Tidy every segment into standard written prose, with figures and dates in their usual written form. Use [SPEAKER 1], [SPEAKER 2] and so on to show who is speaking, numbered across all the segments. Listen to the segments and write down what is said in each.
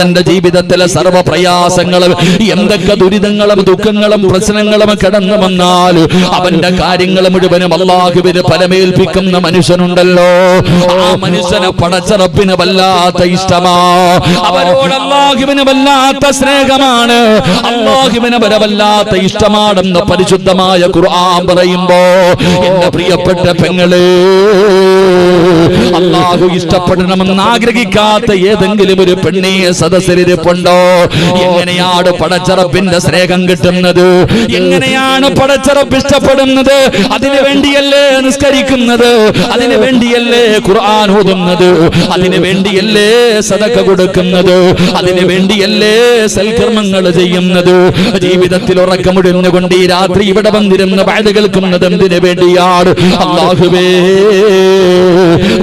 [SPEAKER 1] തന്റെ ജീവിതത്തിലെ സർവ്വ പ്രയാസങ്ങളും എന്തൊക്കെ ദുരിതങ്ങളും ദുഃഖങ്ങളും പ്രശ്നങ്ങളും കടന്നു വന്നാൽ അവന്റെ കാര്യങ്ങൾ മുഴുവനും അല്ലാഹുവിന് ഫലമേൽപ്പിക്കുന്ന മനുഷ്യനുണ്ടല്ലോ, ആ മനുഷ്യനെ പടച്ച റബ്ബിന് വല്ലാത്ത ഇഷ്ടമാ, അവരോട് അല്ലാഹുവിന് വല്ലാത്ത സ്നേഹമാണ്, അല്ലാഹുവിന് വല്ലാത്ത ഇഷ്ടമാണെന്ന് പരിശുദ്ധമായ ഖുർആൻ പറയുമ്പോ എന്റെ പ്രിയപ്പെട്ട പെങ്ങളെ, അല്ലാഹു ഇഷ്ടപ്പെടണമെന്ന് ആഗ്രഹിക്കാത്ത ഏതെങ്കിലും ഒരു പെണ്ണെ സദസ്സിലിരിപ്പുണ്ടോ? എങ്ങനെയാണ് പടച്ചറപ്പിന്റെ സ്നേഹം കിട്ടുന്നത്? എങ്ങനെയാണ് പടച്ചറപ്പ് ഇഷ്ടപ്പെടുന്നത്? അതിനു വേണ്ടിയല്ലേ നിസ്കരിക്കുന്നത്, അതിനു വേണ്ടിയല്ലേ ഖുർആൻ ഓതുന്നത്, അതിനു വേണ്ടിയല്ലേ സദഖ കൊടുക്കുന്നത്, അതിനു വേണ്ടിയല്ലേ സൽക്കർമ്മങ്ങൾ ചെയ്യുന്നത്? ജീവിതത്തിൽ ഉറക്കമുടിഞ്ഞുകൊണ്ട് ഈ രാത്രി ഇവിടെ വന്നിരുന്ന് വഅദ് കേൾക്കുന്നത് എന്തിനു വേണ്ടിയാണ്? അല്ലാഹുവേ,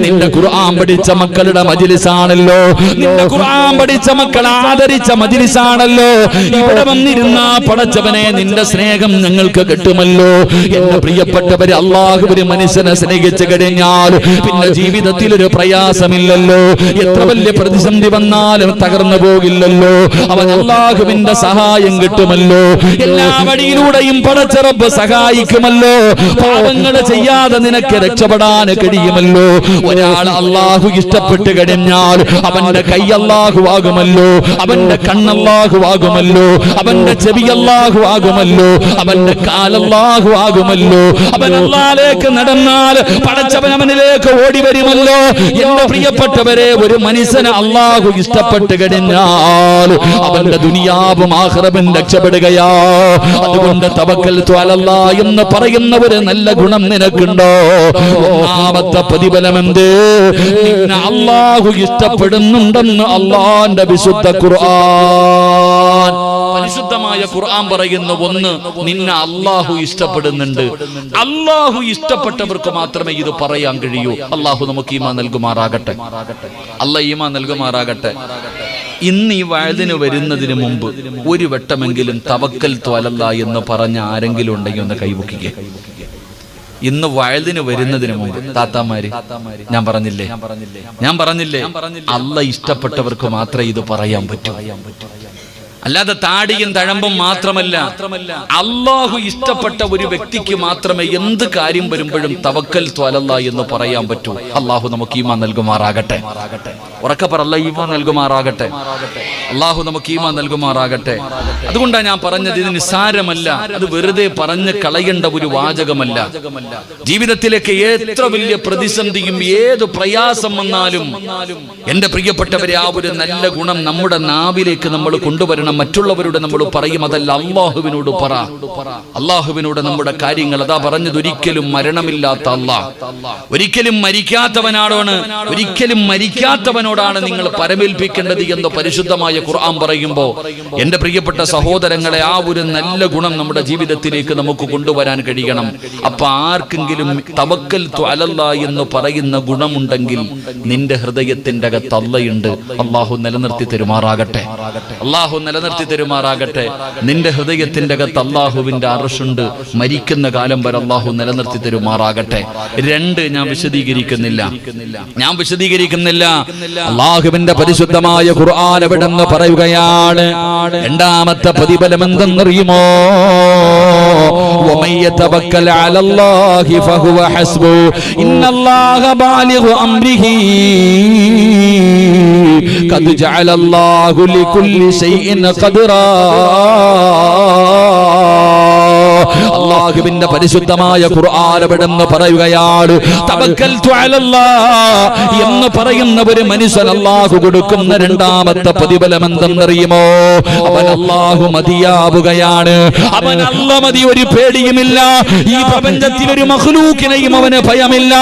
[SPEAKER 1] നിന്റെ ഖുർആൻ പഠിച്ച മക്കളുടെ മജ്ലിസാണല്ലോ, നിന്റെ ഖുർആൻ പഠിച്ച മക്കൾ ആദരിച്ച മജ്ലിസാണല്ലോ, ഇവിടെ വന്നിരുന്ന പടച്ചവനെ നിന്റെ സ്നേഹം ഞങ്ങൾക്ക് കിട്ടുമല്ലോ. എന്റെ പ്രിയപ്പെട്ടവര്, അല്ലാഹു ഒരു മനുഷ്യനെ സ്നേഹിച്ചു കഴിഞ്ഞാൽ പിന്നെ ജീവിതത്തിൽ ഒരു പ്രയാസമില്ലല്ലോ, എത്ര വലിയ പ്രതിസന്ധി വന്നാലും തകർന്നു പോകില്ലല്ലോ, അവൻ അല്ലാഹുവിന്റെ സഹായം കിട്ടുമല്ലോ, എല്ലാ വഴിയിലൂടെയും പടച്ച റബ്ബ് സഹായിക്കുമല്ലോ, പാപങ്ങൾ ചെയ്യാതെ നിനക്ക് രക്ഷപ്പെടാൻ കഴിയുമല്ലോ. ഒരാൾ അല്ലാഹു ഇഷ്ടപ്പെട്ട് കഴിഞ്ഞാൽ അവന്റെ കൈ അല്ലാഹു ആകുമല്ലോ, അവന്റെ കണ്ണല്ലാഹു ആകുമല്ലോ, അവന്റെ ചെവി അല്ലാഹു ആകുമല്ലോ, അവന്റെ കാലല്ലാഹു ആകുമല്ലോ, അവൻ അല്ലാഹുവിലേക്ക് നടന്നാൽ പടച്ചവൻ അവനിലേക്ക് ഓടി വരുമല്ലോ. എന്റെ പ്രിയപ്പെട്ടവരെ, ഒരു മനുഷ്യനെ അല്ലാഹു ഇഷ്ടപ്പെട്ട് കഴിഞ്ഞാൽ അവന്റെ ദുനിയാവും ആഖിറവും രക്ഷപ്പെടുകയാ. അതുകൊണ്ട് തവക്കൽതു അലല്ലാഹ് എന്ന് പറയുന്ന ഒരു നല്ല ഗുണം നിനക്കുണ്ടോ? ഒന്നാമത്തെ പ്രതിഫലം എന്ത്? നിന്നെ അല്ലാഹു ഇഷ്ടപ്പെടുന്നുണ്ടെന്ന് അല്ലാഹുവിന്റെ വിശുദ്ധ ഖുർആൻ, പരിശുദ്ധമായ ഖുർആൻ പറയുന്ന ഒന്ന്, നിന്നെ അല്ലാഹു ഇഷ്ടപ്പെടുന്നുണ്ട്. അല്ലാഹു ഇഷ്ടപ്പെട്ടവർക്ക് മാത്രമേ ഇത് പറയാൻ കഴിയൂ. അല്ലാഹു നമുക്ക് ഈമാൻ നൽകുമാറാകട്ടെ, അല്ലാഹ് ഈമാൻ നൽകുമാറാകട്ടെ. ഇന്ന് ഈ വഅദിന് വരുന്നതിന് മുമ്പ് ഒരു വട്ടമെങ്കിലും തവക്കൽതു അലല്ലാഹ് എന്ന് പറഞ്ഞ ആരെങ്കിലും ഉണ്ടെങ്കിൽ ഒന്ന് കൈവക്കുക. ഇന്ന് വഅദിന് വരുന്നതിന് മുമ്പ് താത്താമാര്, ഞാൻ പറഞ്ഞില്ലേ അല്ലാഹ് ഇഷ്ടപ്പെട്ടവർക്ക് മാത്രമേ ഇത് പറയാൻ പറ്റൂ. അല്ലാതെ താടിയും തഴമ്പും മാത്രമല്ല, അല്ലാഹു ഇഷ്ടപ്പെട്ട ഒരു വ്യക്തിക്ക് മാത്രമേ എന്ത് കാര്യം വരുമ്പോഴും തവക്കൽതു അലല്ലാഹ് എന്ന് പറയാൻ പറ്റൂ. അല്ലാഹു നമുക്ക് ഈമാൻ നൽകുമാറാകട്ടെ. ഉറക്കെ പറ, അല്ലാഹു ഈമാൻ നൽകുമാറാകട്ടെ, അല്ലാഹു നമുക്ക് ഈമാൻ നൽകുമാറാകട്ടെ. അതുകൊണ്ടാണ് ഞാൻ പറഞ്ഞത്, ഇത് നിസ്സാരമല്ല, അത് വെറുതെ പറഞ്ഞ് കളയേണ്ട ഒരു വാചകമല്ല. ജീവിതത്തിലേക്ക് എത്ര വലിയ പ്രതിസന്ധിയും ഏത് പ്രയാസം വന്നാലും എന്റെ പ്രിയപ്പെട്ടവരെ, ആ ഒരു നല്ല ഗുണം നമ്മുടെ നാവിലേക്ക് നമ്മൾ കൊണ്ടുവരണം. മറ്റുള്ളവരോട് നമ്മൾ പറയും, അതല്ല അല്ലാഹുവിനോട് പറ, അല്ലാഹുവിനോട് നമ്മുടെ കാര്യങ്ങൾ. അതാ പറഞ്ഞത്, ഒരിക്കലും മരണമില്ലാത്ത അല്ലാഹ്, ഒരിക്കലും മരിക്കാത്തവനാണ്, ഒരിക്കലും മരിക്കാത്തവനോടാണ് നിങ്ങൾ പരമേൽപ്പിക്കേണ്ടത് എന്ന് പരിശുദ്ധമായ ഖുർആൻ പറയുമ്പോൾ എന്റെ പ്രിയപ്പെട്ട സഹോദരങ്ങളെ, ആ ഒരു നല്ല ഗുണം നമ്മുടെ ജീവിതത്തിലേക്ക് നമുക്ക് കൊണ്ടുവരാൻ കഴിയണം. അപ്പൊ ആർക്കെങ്കിലും തവക്കൽതു അലല്ലാഹ് എന്ന് പറയുന്ന ഗുണമുണ്ടെങ്കിൽ നിന്റെ ഹൃദയത്തിന്റെ അകത്ത് അല്ലാഹുണ്ട്. അല്ലാഹു നിലനിർത്തി തരുമാറാകട്ടെ, അല്ലാഹു നിലനിർത്തി തരുമാറാകട്ടെ. നിന്റെ ഹൃദയത്തിന്റെ അകത്ത് അല്ലാഹുവിന്റെ അർശുണ്ട്. മരിക്കുന്ന കാലം വരെ അല്ലാഹു നിലനിർത്തി തരുമാറാകട്ടെ. രണ്ട്, ഞാൻ വിശദീകരിക്കുന്നില്ല. അല്ലാഹുവിന്റെ പരിശുദ്ധമായ ഖുർആൻ എവിടെന്ന് പറയുകയാണ്. രണ്ടാമത്തെ പ്രതിഫലം എന്തെന്നറിയുമോ? വമൻ യതവക്കൽ അലല്ലാഹി ഫഹുവ ഹസ്ബു ഇന്നല്ലാഹ ബാലിഗു അംരിഹി ഖദ് ജഅലല്ലാഹു ലികുല്ലി ശൈഇൻ ഖദറാ. അല്ലാഹുവിന്റെ പരിശുദ്ധമായ ഖുർആൻ എവിടെന്ന് പറയുകയാണ്, തവക്കൽതു അലല്ലാഹ് എന്ന് പറയുന്ന ഒരു മനുഷ്യൻ അല്ലാഹു കൊടുക്കുന്ന രണ്ടാമത്തെ പ്രതിഫലം എന്തെന്നറിയുമോ? അവൻ അല്ലാഹു മതിയാവുകയാണ്. അവൻ അല്ലാഹ് മതി, ഒരു പേടിയുമില്ല. ഈ പ്രപഞ്ചത്തിൽ ഒരു മഖ്ലൂക്കിനെയും അവന് ഭയമില്ല.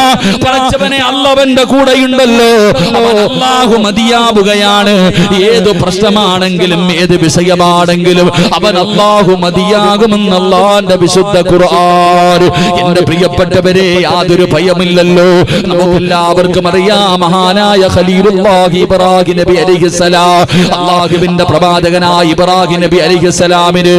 [SPEAKER 1] പടച്ചവനെ, അല്ലാഹുവിന്റെ കൂടെയുണ്ടല്ലോ. അവൻ അല്ലാഹു മതിയാവുകയാണ്. ഏത് പ്രശ്നമാണെങ്കിലും ഏത് വിഷയമാണെങ്കിലും അവൻ അല്ലാഹു മതിയാകുമെന്ന് അല്ലാഹുവിന്റെ അല്ലാഹുവിന്റെ വിശുദ്ധ ഖുർആൻ. എന്റെ പ്രിയപ്പെട്ടവരെ, യാതൊരു ഭയമില്ലല്ലോ. നമുക്കെല്ലാവർക്കും അറിയാം, മഹാനായ ഖലീലുല്ലാഹി ഇബ്രാഹിം നബി അലൈഹിസ്സലാം, അല്ലാഹുവിന്റെ പ്രവാചകനായ ഇബ്രാഹിം നബി അലൈഹിസ്സലാമിന്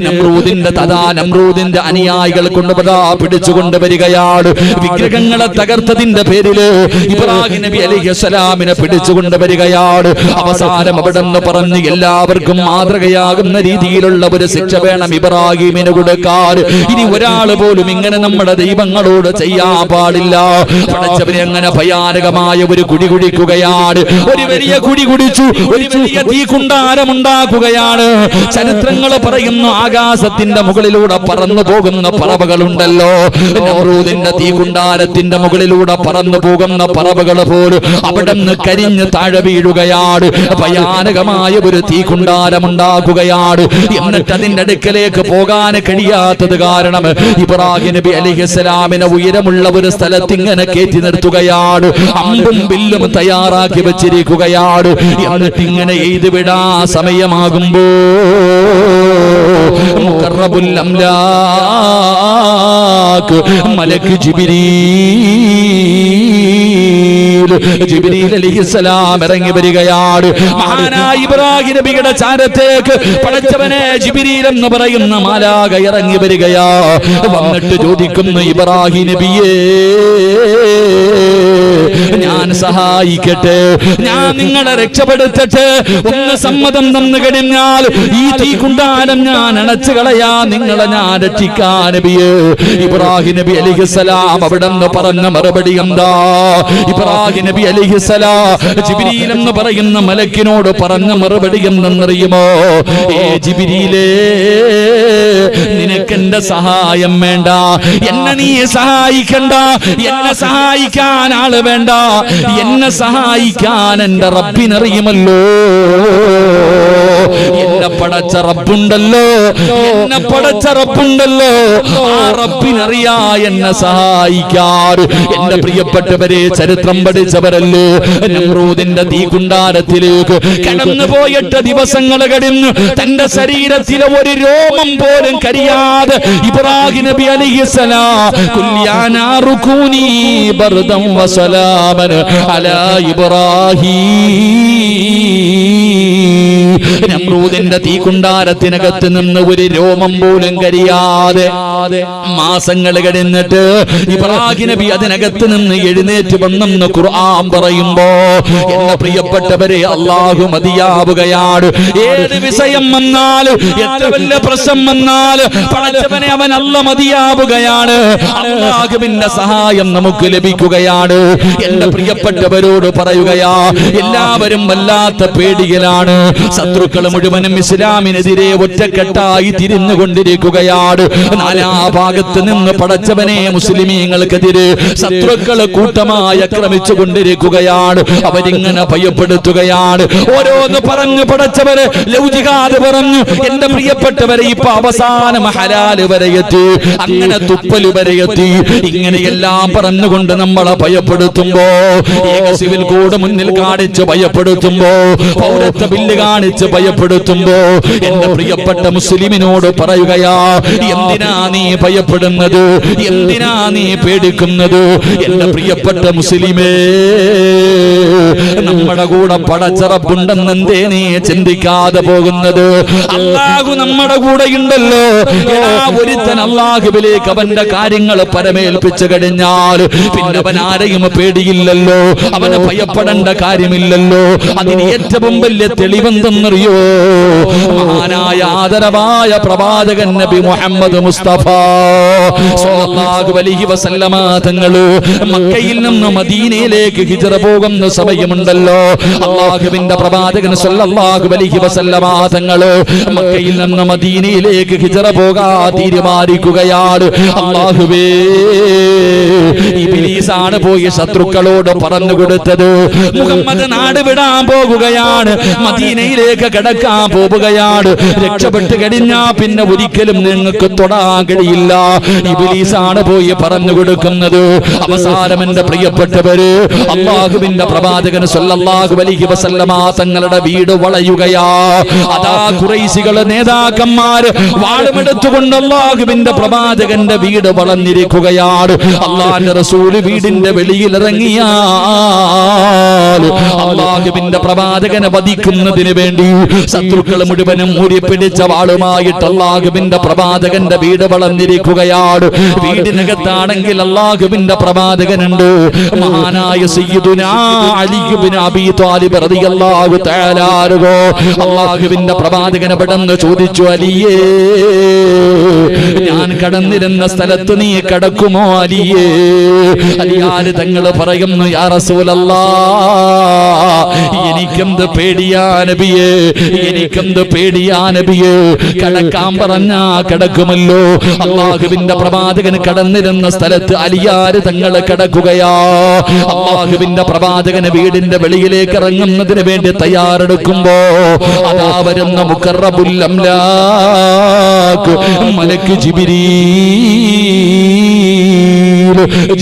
[SPEAKER 1] നമ്രൂദിന്റെ അനുയായികൾ കൊണ്ടുപതാ പിടിച്ചുകൊണ്ട് വരികയാണ്. വിഗ്രഹങ്ങളെ തകർത്തതിന്റെ പേരില് ഇബ്രാഹിം നബി അലൈഹിസ്സലാമിനെ പിടിച്ചുകൊണ്ട് വരികയാണ്. അവസാനം അവിടെ നിന്ന് പറഞ്ഞ് എല്ലാവർക്കും മാതൃകയാകുന്ന രീതിയിലുള്ള ഒരു ശിക്ഷ വേണം ഇബ്രാഹിമിന് കൊടുക്കാൻ. ഇനി ഒരാൾ പോലും ഇങ്ങനെ നമ്മുടെ ദൈവങ്ങളോട് ചെയ്യാൻ പാടില്ല. പടച്ചവനെ അങ്ങനെ ഭയാനകമായ ഒരു കുടി കുടിക്കുകയാണ്. ഒരു വലിയ കുടി കുടിച്ചു, ഒരു വലിയ തീക്കുണ്ടാരം ഉണ്ടാക്കുകയാണ്. ചരിത്രങ്ങൾ പറയുന്നു, ആകാശത്തിന്റെ മുകളിലൂടെ പറന്നു പോകുന്ന പറവകളുണ്ടല്ലോ, നമ്രൂദിന്റെ തീക്കുണ്ടാരത്തിന്റെ മുകളിലൂടെ പറന്നു പോകുന്ന പറവകൾ പോലും അവിടെ നിന്ന് കരിഞ്ഞ് താഴെ വീഴുകയാണ്. ഭയാനകമായ ഒരു തീക്കുണ്ടാരം ഉണ്ടാക്കുകയാണ്. എന്നിട്ട് അതിന്റെ അടുക്കലേക്ക് പോകാൻ കഴിയാത്തത് കാരണം ഇബ്രാഹിം നബി അലൈഹിസ്സലാമിനെ ഉയരമുള്ള ഒരു സ്ഥലത്ത് ഇങ്ങനെ കയറ്റി നിർത്തുകയാണ്. അമ്പും ബില്ലും തയ്യാറാക്കി വെച്ചിരിക്കുകയാണ്. എന്നിട്ട് ഇങ്ങനെ എഴുതി വിടാ സമയമാകുമ്പോ മുഖറബുൽ അംലാക്ക് മലക്ക് ജിബ്രീൽ അലൈഹിസ്സലാം ഇറങ്ങി വരികയാണ്. മഹാനായ ഇബ്രാഹിം നബിയുടെ ചാരത്തേക്ക് പടച്ചവനെ ജിബ്രീൽ എന്ന് പറയുന്ന മാലാഖ ഇറങ്ങി വരികയാ. വന്നിട്ട് ചോദിക്കുന്നു, ഇബ്രാഹിം നബിയേ, ഞാൻ സഹായിക്കട്ടെ, ഞാൻ നിങ്ങളെ രക്ഷപ്പെടുത്തട്ടെ. ഒന്ന് സമ്മതം തന്നു കഴിഞ്ഞാൽ ഈ തീക്കുണ്ടാരം ഞാൻ അണച്ചു കളയാ, നിങ്ങളെ ഞാൻ രക്ഷിക്കാൻ നബിയേ. ഇബ്രാഹിം നബി അലൈഹിസ്സലാം അവിടെ നിന്ന് പറഞ്ഞ മറുപടി എന്താ? ഇബ്രാഹിം നബി അലൈഹിസ്സലാം ജിബ്രീൽ എന്ന് പറയുന്ന മലക്കിനോട് പറഞ്ഞ മറുപടി എന്തെന്നറിയുമോ? ഏ ജിബ്രീലേ, നിനക്കെന്റെ സഹായം വേണ്ട, എന്നെ നീ സഹായിക്കണ്ട, എന്നെ സഹായിക്കാൻ ആള് വേണ്ട, എന്നെ സഹായിക്കാൻ എന്റെ റബ്ബിനറിയുമല്ലോ. എന്നെ പടച്ച റബ്ബുണ്ടല്ലോ, എന്നെ പടച്ച റബ്ബുണ്ടല്ലോ, ആ റബ്ബിനറിയാ എന്നെ സഹായിക്കാൻ. എന്റെ പ്രിയപ്പെട്ടവരെ, ചരിത്രം പഠിച്ചവരല്ലേ, നമ്രൂദിന്റെ തീക്കുണ്ടാരത്തിലേക്ക് കടന്നു പോയിട്ട് ദിവസങ്ങൾ കഴിഞ്ഞു. തന്റെ ശരീരത്തിലെ ഒരു രോമം പോലും കരിയാതെ ഇബ്രാഹിം നബി അലൈഹിസ്സലാം കുല്യാനാറുകൂനി ബർദം വസലാമൻ അലാ ഇബ്രാഹിം. നമ്രൂദിന്റെ തീക്കുണ്ടാരത്തിനകത്ത് നിന്ന് ഒരു രോമം പോലും കരിയാതെ മാസങ്ങൾ കഴിഞ്ഞിട്ട് ഇബ്രാഹിം നബി അതിനകത്ത് നിന്ന് എഴുന്നേറ്റ് വന്നെന്ന് ഖുർആൻ പറയുമ്പോ, എന്റെ പ്രിയപ്പെട്ടവരെ, അല്ലാഹു മതിയാവുകയാണ്. ഏത് വിഷയം വന്നാലും, എത്ര വലിയ പ്രശ്നം വന്നാലും പടച്ചവനെ അവൻ അല്ല മതിയാവുകയാണ്. അല്ലാഹുവിന്റെ സഹായം നമുക്ക് ലഭിക്കുകയാണ്. എന്റെ പ്രിയപ്പെട്ടവരോട് പറയുകയാ, എല്ലാവരും വല്ലാത്ത പേടിയിലാണ്. ശത്രുക്കൾ മുഴുവനും ഇസ്ലാമിനെതിരെ ഒറ്റക്കെട്ടായി തിരിഞ്ഞുകൊണ്ടിരിക്കുകയാണ്. നാനാഭാഗത്ത് നിന്ന് പടച്ചവനെ മുസ്ലിമീങ്ങൾക്കെതിരെ ശത്രുക്കൾ കൂട്ടമായി ആക്രമിച്ചു കൊണ്ടിരിക്കുകയാണ്. അവരിങ്ങനെ ഭയപ്പെടുത്തുകയാണ്. ഓരോന്ന് പറഞ്ഞു പടച്ചവര് ലൗജികാത് പറഞ്ഞു. എന്റെ പ്രിയപ്പെട്ടവരെ, ഇപ്പൊ അവസാനം ഹലാല് വരെ എത്തി, അങ്ങനെ തുപ്പല് വരെ എത്തി. ഇങ്ങനെയെല്ലാം പറഞ്ഞുകൊണ്ട് നമ്മളെ ഭയപ്പെടുത്തുമ്പോ, ഏക സിവിൽ കോഡ് മുന്നിൽ കാണിച്ച് ഭയപ്പെടുത്തുമ്പോ, പൗരത്വ ബില്ല് കാണിച്ച് ഭയപ്പെടുത്തുമ്പോ, എന്റെ പ്രിയപ്പെട്ട മുസ്ലിമിനോട് പറയുകയാ, എന്തിനാ നീ ഭയപ്പെടുന്നത്? എന്തിനാ നീ പേടിക്കുന്നത്? എന്റെ പ്രിയപ്പെട്ട മുസ്ലിമേ, നമ്മുടെ കൂടെ പടച്ച റബ്ബുണ്ടെന്ന് എന്തേ നീ ചിന്തിക്കാതെ പോകുന്നത്? അല്ലാഹു നമ്മുടെ കൂടെ ഉണ്ടല്ലോ. ഒരുത്തൻ അല്ലാഹുവിലേക്ക് അവന്റെ കാര്യങ്ങൾ പരമേൽപ്പിച്ചു കഴിഞ്ഞാൽ പിന്നെ അവൻ ആരെയും പേടിയില്ലല്ലോ, അവന് ഭയപ്പെടേണ്ട കാര്യമില്ലല്ലോ. അതിന് ഏറ്റവും വലിയ തെളിവെന്തെന്നറിയോ? മഹാനായ ആദരവായ പ്രവാചകൻ നബി മുഹമ്മദ് മുസ്തഫ സ്വല്ലല്ലാഹു അലൈഹി വസല്ലമ തങ്ങള് മക്കയിൽ നിന്ന് മദീനയിലേക്ക് ഹിജ്റ പോകുന്ന സമയമുണ്ടല്ലോ. അല്ലാഹുവിന്റെ പ്രവാചകൻ സ്വല്ലല്ലാഹു അലൈഹി വസല്ലമ തങ്ങള് മക്കയിൽ നിന്ന് മദീനയിലേക്ക് ഹിജ്റ പോകാൻ തീരുമാനിക്കുകയാണ്. അല്ലാഹുവേ, ഇബ്ലീസാണ് പോയി ശത്രുക്കളോട് പറഞ്ഞു കൊടുത്തത്, മുഹമ്മദ് നാട് വിടാൻ പോകുകയാണ്, മദീനയിലേക്ക് കടക്കാൻ കടക്കാൻ പോവുകയാണ്. രക്ഷപ്പെട്ട് കഴിഞ്ഞാ പിന്നെ ഒരിക്കലും നിങ്ങൾക്ക് തൊടാൻ കഴിയില്ല. ഇബ്ലീസാണ് പോയി പറഞ്ഞു കൊടുക്കുന്നത്. അവസാനം എന്റെ പ്രിയപ്പെട്ടവര്, അല്ലാഹുവിന്റെ പ്രവാചകൻ സല്ലല്ലാഹു അലൈഹി വസല്ലമ തങ്ങളുടെ വീട് വളയുകയാ. അതാ ഖുറൈശികളെ നേതാക്കന്മാർ വാളുമെടുത്തുകൊണ്ട് അല്ലാഹുവിന്റെ പ്രവാചകന്റെ വീട് വളഞ്ഞിരിക്കുകയാണ്. അല്ലാഹുവിന്റെ റസൂൽ വീടിന്റെ വെളിയിൽ ഇറങ്ങിയാൽ അല്ലാഹുവിന്റെ പ്രവാചകനെ വധിക്കുന്നതിന് വേണ്ടി ശത്രുക്കൾ മുഴുവനും മൂടിപ്പിടിച്ച വാളുമായിട്ട് അല്ലാഹുവിന്റെ പ്രവാചകന്റെ വീട് വളഞ്ഞിരിക്കുകയാണ്. വീടിനകത്താണെങ്കിൽ അല്ലാഹുവിന്റെ പ്രവാചകനുണ്ട്. മഹാനായ സയ്യിദുനാ അലി ഇബ്നു അബീ ത്വാലിബ് റളിയല്ലാഹു തആല അൻഹു അല്ലാഹുവിന്റെ പ്രവാചകനെ പെട്ടെന്ന് ചോദിച്ചു, അലിയേ, ഞാൻ കടന്നിരുന്ന സ്ഥലത്ത് നീ കടക്കുമോ അലിയേ? അലിയാർ തങ്ങൾ പറയുന്നു, യാ റസൂലല്ലാഹ്, എനിക്കെന്ത് പേടിയാ നബിയേ, എനിക്കെന്ത് പേടിയാ നബിയേ. കടക്കാൻ പറഞ്ഞാ കടക്കുമല്ലോ. അല്ലാഹുവിന്റെ പ്രവാചകൻ കടന്നിരുന്ന സ്ഥലത്ത് അലിയാർ തങ്ങൾ കടക്കുകയാ. അല്ലാഹുവിന്റെ പ്രവാചകന് വീടിന്റെ വെളിയിലേക്ക് ഇറങ്ങുന്നതിന് വേണ്ടി തയ്യാറെടുക്കുമ്പോ അതാ വരുന്ന മുഖറബുൽ അംലാക്ക് മലക്ക്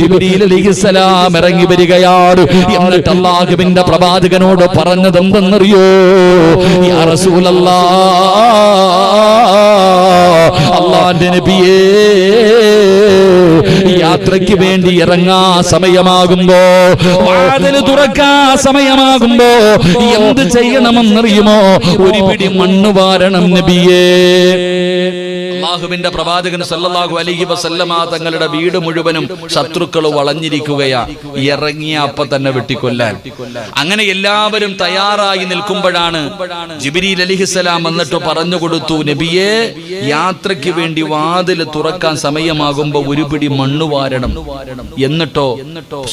[SPEAKER 1] ജിബ്രീൽ അലൈഹിസ്സലാം ഇറങ്ങി വരികയാണ്. എന്നിട്ട് അല്ലാഹുവിന്റെ പ്രവാചകനോട് പറഞ്ഞത് എന്തെന്നറിയോ? യാ റസൂലല്ലാഹ്, അല്ലാഹുവിന്റെ നബിയേ, യാത്രയ്ക്ക് വേണ്ടി ഇറങ്ങാ സമയമാകുമ്പോ, വാതിൽ തുറക്കാ സമയമാകുമ്പോ എന്ത് ചെയ്യണമെന്നറിയുമോ? ഒരു പിടി മണ്ണ് വാരണം നബിയേ. അല്ലാഹുവിന്റെ പ്രവാചകൻ സല്ലല്ലാഹു അലൈഹി വസല്ലമ തങ്ങളുടെ വീട് മുഴുവനും ശത്രുക്കൾ വളഞ്ഞിരിക്കുകയാ. ഇറങ്ങിയ അപ്പ തന്നെ വെട്ടിക്കൊല്ലാൻ. അങ്ങനെ എല്ലാവരും തയ്യാറായി നിൽക്കുമ്പോഴാണ് ജിബ്രീൽ അലൈഹിസ്സലാം വന്നിട്ട് പറഞ്ഞു കൊടുത്തു, നബിയേ, യാത്രയ്ക്ക് വേണ്ടി വാതിൽ തുറക്കാൻ സമയമാകുമ്പോ ഒരു പിടി മണ്ണ് വാരണം. എന്നിട്ടോ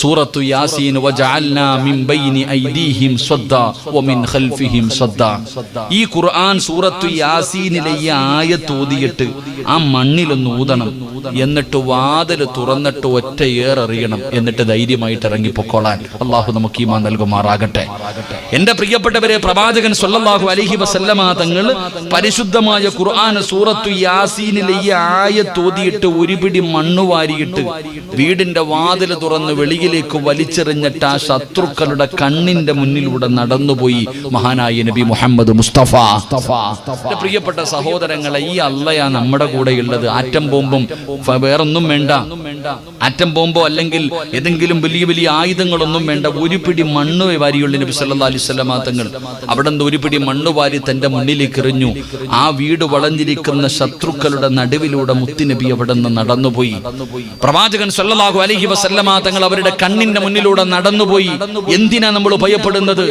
[SPEAKER 1] സൂറത്തു യാസീൻ, വജഅൽനാ മിൻ ബൈനി ഐദീഹിം സ്വദ്ദാ വമിൻ ഖൽഫിഹിം സ്വദ്ദാ. ഈ ഖുർആൻ സൂറത്തു യാസീനിലെ ഈ ആയത്ത് ഓതിയിട്ട് ആ മണ്ണിലൊന്ന് ഊതണം. എന്നിട്ട് വാതിൽ തുറന്നിട്ട് ഒറ്റ ഏറെറിയണം. എന്നിട്ട് ധൈര്യമായിട്ട് ഇറങ്ങി പൊക്കോളാൻ അള്ളാഹു നമുക്ക് ഈമാൻ നൽകുമാറാകട്ടെ. എന്റെ പ്രിയപ്പെട്ടവരെ, പ്രവാചകൻ സല്ലല്ലാഹു അലൈഹി വസല്ലമ തങ്ങൾ പരിശുദ്ധമായ ഖുർആൻ സൂറത്തു യാസീനിലെ ഈ ആയത്ത് ഓതിയിട്ട് ഒരു പിടി മണ്ണ് വാരിയിട്ട് വീടിന്റെ വാതിൽ തുറന്ന് വെളിയിലേക്ക് വലിച്ചെറിഞ്ഞിട്ട് ആ ശത്രുക്കളുടെ കണ്ണിന്റെ മുന്നിലൂടെ നടന്നുപോയി മഹാനായ നബി മുഹമ്മദ് മുസ്തഫ. പ്രിയപ്പെട്ട സഹോദരങ്ങളെ, ഈ അള്ളയാ നമ്മുടെ കൂടെയുള്ളത്. ആറ്റം ബോംബും വേറൊന്നും വേണ്ട. ആറ്റം ബോംബോ അല്ലെങ്കിൽ ഏതെങ്കിലും വലിയ വലിയ ആയുധങ്ങളൊന്നും വേണ്ട. ഒരു പിടി മണ്ണ് വാരിയുള്ള നബി സല്ലല്ലാഹു അലൈഹി വസല്ലമ തങ്ങൾ അവിടെ നിന്ന് ഒരു പിടി മണ്ണ് വാരി തന്റെ മുന്നിലേക്ക് എറിഞ്ഞു. ആ വീട് വളഞ്ഞിരിക്കുന്ന ശത്രുക്കളുടെ നടുവിലൂടെ മുത്തുനബി അവിടെ നിന്ന് നടന്നുപോയി. പ്രവാചകൻ സല്ലല്ലാഹു അലൈഹി വസല്ലമ തങ്ങൾ അവരുടെ കണ്ണിന്റെ മുന്നിലൂടെ നടന്നുപോയി. എന്തിനാ നമ്മൾ ഭയപ്പെടുന്നത്?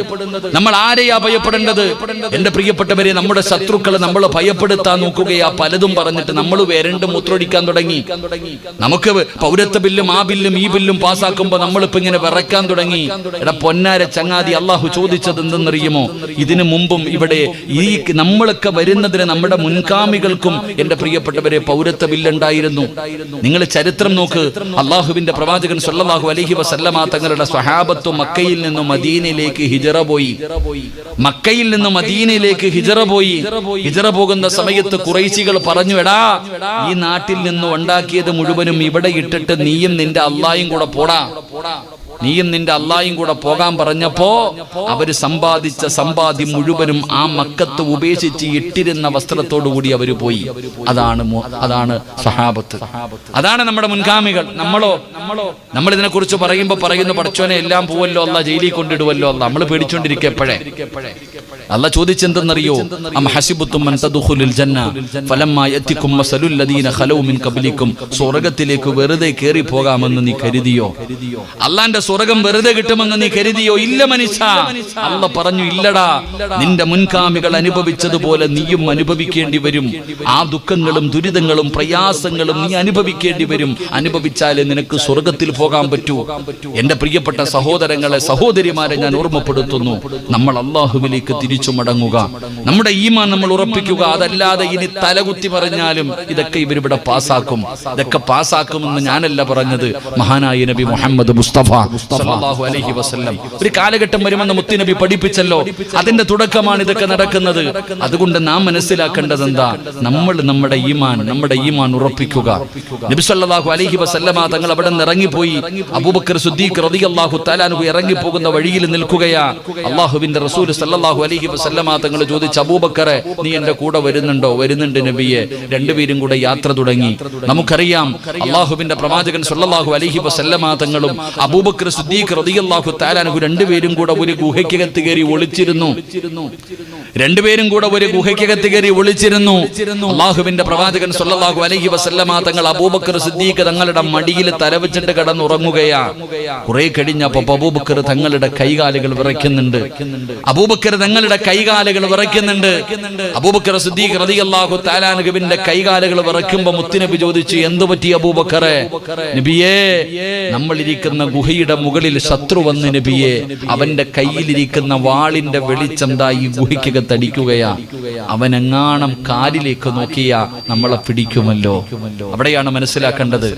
[SPEAKER 1] നമ്മൾ ആരെയാ ഭയപ്പെടേണ്ടത്? എന്റെ പ്രിയപ്പെട്ടവരെ, നമ്മുടെ ശത്രുക്കളെ നമ്മൾ ഭയപ്പെടുത്താൻ നോക്കുകയാ. പലതും പറഞ്ഞിട്ട് നമ്മൾ വരണ്ട് മൂത്രൊടിക്കാൻ തുടങ്ങി. നമുക്ക് പൗരത്വ ബില്ലും ആ ബില്ലും ഈ ബില്ലും പാസ്സാക്കുമ്പോ നമ്മളിപ്പോ ഇങ്ങനെ വിറക്കാൻ തുടങ്ങി. എടാ പൊന്നാര ചങ്ങാതി, അള്ളാഹു ചോദിച്ചത് എന്തെന്നറിയുമോ? ഇതിനു മുമ്പും ഇവിടെ ഈ നമ്മളൊക്കെ വരുന്നതിന് നമ്മുടെ മുൻഗാമികൾക്കും എന്റെ പ്രിയപ്പെട്ടവരെ പൗരത്വ ബില്ലുണ്ടായിരുന്നു. നിങ്ങൾ ചരിത്രം നോക്ക്. അള്ളാഹുവിന്റെ പ്രവാചകൻ സല്ലല്ലാഹു അലൈഹി വസല്ലമ തങ്ങളുടെ സ്വഹാബത്ത് മക്കയിൽ നിന്നും മദീനയിലേക്ക് ഹിജറ പോയി. മക്കയിൽ നിന്നും മദീനയിലേക്ക് ഹിജറ പോയി. ഹിജറ പോകുന്ന സമയത്ത് ഖുറൈശികൾ പറഞ്ഞു, എടാ, ഈ നാട്ടിൽ നിന്ന് ഉണ്ടാക്കിയത് മുഴുവനും ഇവിടെ ഇട്ടിട്ട് നീയും നിന്റെ അള്ളായും കൂടെ പോടാ, നീയും നിന്റെ അള്ളായും കൂടെ പോകാൻ പറഞ്ഞപ്പോ അവര് സമ്പാദിച്ച സമ്പാദ്യം മുഴുവനും ആ മക്കത്ത് ഉപേക്ഷിച്ച് ഇട്ടിരുന്ന വസ്ത്രത്തോടു കൂടി അവര് പോയി. അതാണ് സഹാബത്ത്, അതാണ് നമ്മുടെ മുൻഗാമികൾ. നമ്മൾ ഇതിനെ കുറിച്ച് പറയുമ്പോ പറയുന്നു, പടച്ചോനെ എല്ലാം പോവല്ലോ അല്ല, ജയിലിൽ കൊണ്ടിടുവല്ലോ അല്ല. നമ്മൾ പേടിച്ചോണ്ടിരിക്കപ്പോഴേ അല്ല ചോദിച്ചെന്തെന്നറിയോ? അം ഹസിബുത്തും അൻ തദ്ഖുലുൽ ജന്ന ഫലമ്മാ യതികും മസലുൽ ലദീന ഖലൗ മിൻ ഖബ്ലികും. സ്വർഗ്ഗത്തിലേക്ക് വെറുതെ കേറി പോകാമെന്ന് നീ കരുതിയോ? അല്ലാഹുവിന്റെ സ്വർഗ്ഗം വെറുതെ കിട്ടുമെന്ന് നീ കരുതിയോ? ഇല്ല മനുഷ്യ. അല്ലാഹ് പറഞ്ഞു, ഇല്ലടാ, നിന്റെ മുൻഗാമികൾ അനുഭവിച്ചതുപോലെ നീയും അനുഭവിക്കേണ്ടി വരും. ആ ദുഃഖങ്ങളും ദുരിതങ്ങളും പ്രയാസങ്ങളും നീ അനുഭവിക്കേണ്ടി വരും. അനുഭവിച്ചാലേ നിനക്ക് സ്വർഗ്ഗത്തിൽ പോകാൻ പറ്റൂ. എന്റെ പ്രിയപ്പെട്ട സഹോദരങ്ങളെ, സഹോദരിമാരെ, ഞാൻ ഓർമ്മപ്പെടുത്തുന്നു, നമ്മൾ അല്ലാഹുവിലേക്ക് തിരിച്ചു മടങ്ങുക. നമ്മുടെ ഈമാൻ നമ്മൾ ഉറപ്പിക്കുക. അതല്ലാതെ ഇനി തലകുത്തി പറഞ്ഞാലും ഇതൊക്കെ ഇവരിവിടെ പാസ്സാക്കും. ഇതൊക്കെ പാസ്സാക്കുമെന്ന് ഞാനല്ല പറഞ്ഞത്, മഹാനായ നബി മുഹമ്മദ് മുസ്തഫ സല്ലല്ലാഹു അലൈഹി വസല്ലം. ഒരു കാലഘട്ടം വരുമെന്ന് മുത്തുനബി പഠിപ്പിച്ചല്ലോ. അതിന്റെ തുടക്കമാണ് ഇതൊക്കെ നടക്കുന്നത്. അതുകൊണ്ട് നാം മനസ്സിലാക്കേണ്ടത് എന്താ? നമ്മൾ നമ്മുടെ ഈമാൻ ഉറപ്പിക്കുക. നബി സല്ലല്ലാഹു അലൈഹി വസല്ലമ തങ്ങൾ അവിടെ നിന്ന് ഇറങ്ങിപ്പോയി. അബൂബക്കർ സിദ്ദീഖ് റളിയല്ലാഹു തആല അൻഹു ഇറങ്ങിപ്പോകുന്ന വഴിയിൽ നിൽക്കുകയാ. അല്ലാഹുവിന്റെ റസൂൽ സല്ലല്ലാഹു അലൈഹി വസല്ലമ തങ്ങൾ ചോദിച്ചു, അബൂബക്കറെ, നീ എന്റെ കൂടെ വരുന്നുണ്ടോ? വരുന്നുണ്ട് നബിയെ. രണ്ടുപേരും കൂടെ യാത്ര തുടങ്ങി. നമുക്കറിയാം അല്ലാഹുവിന്റെ പ്രവാചകൻ സല്ലല്ലാഹു അലൈഹി വസല്ലമ തങ്ങളും അബൂബക്കർ സിദ്ദീഖ് റളിയല്ലാഹു തആല അൻഹു രണ്ടുപേരും കൂടെ ഒരു ഗുഹയ്ക്കകത്ത് കയറി ഒളിച്ചിരുന്നു. അല്ലാഹുവിന്റെ പ്രവാചകൻ സല്ലല്ലാഹു അലൈഹി വസല്ലമ തങ്ങൾ അബൂബക്കർ സിദ്ദീഖ് തങ്ങളുടെ മടിയിൽ തലവെച്ചിട്ട് കിടന്നുറങ്ങുകയാ. കുറെ കഴിഞ്ഞപ്പോൾ അബൂബക്കർ തങ്ങളുടെ കൈകാലുകൾ വിറയ്ക്കുന്നുണ്ട്. അബൂബക്കർ സിദ്ദീഖ് റളിയല്ലാഹു തആല അൻഹുവിന്റെ കൈകാലുകൾ വിറയ്ക്കുമ്പോൾ മുത്തുനബി ചോദിച്ചു, എന്തു പറ്റി അബൂബക്കറെ? നബിയേ, നമ്മൾ ഇരിക്കുന്ന ഗുഹയുടെ മുകളിൽ ശത്രു വന്ന് നബിയെ, അവന്റെ കയ്യിലിരിക്കുന്ന വാളിന്റെ വെളിച്ചം ദാ ഈ ഗുഹയ്ക്കകത്ത് അടിക്കുകയാ. അവനെങ്ങാണം കാലിലേക്ക് നോക്കിയാ നമ്മളെ പിടിക്കുമല്ലോ. അവിടെയാണ് മനസ്സിലാക്കേണ്ടത്.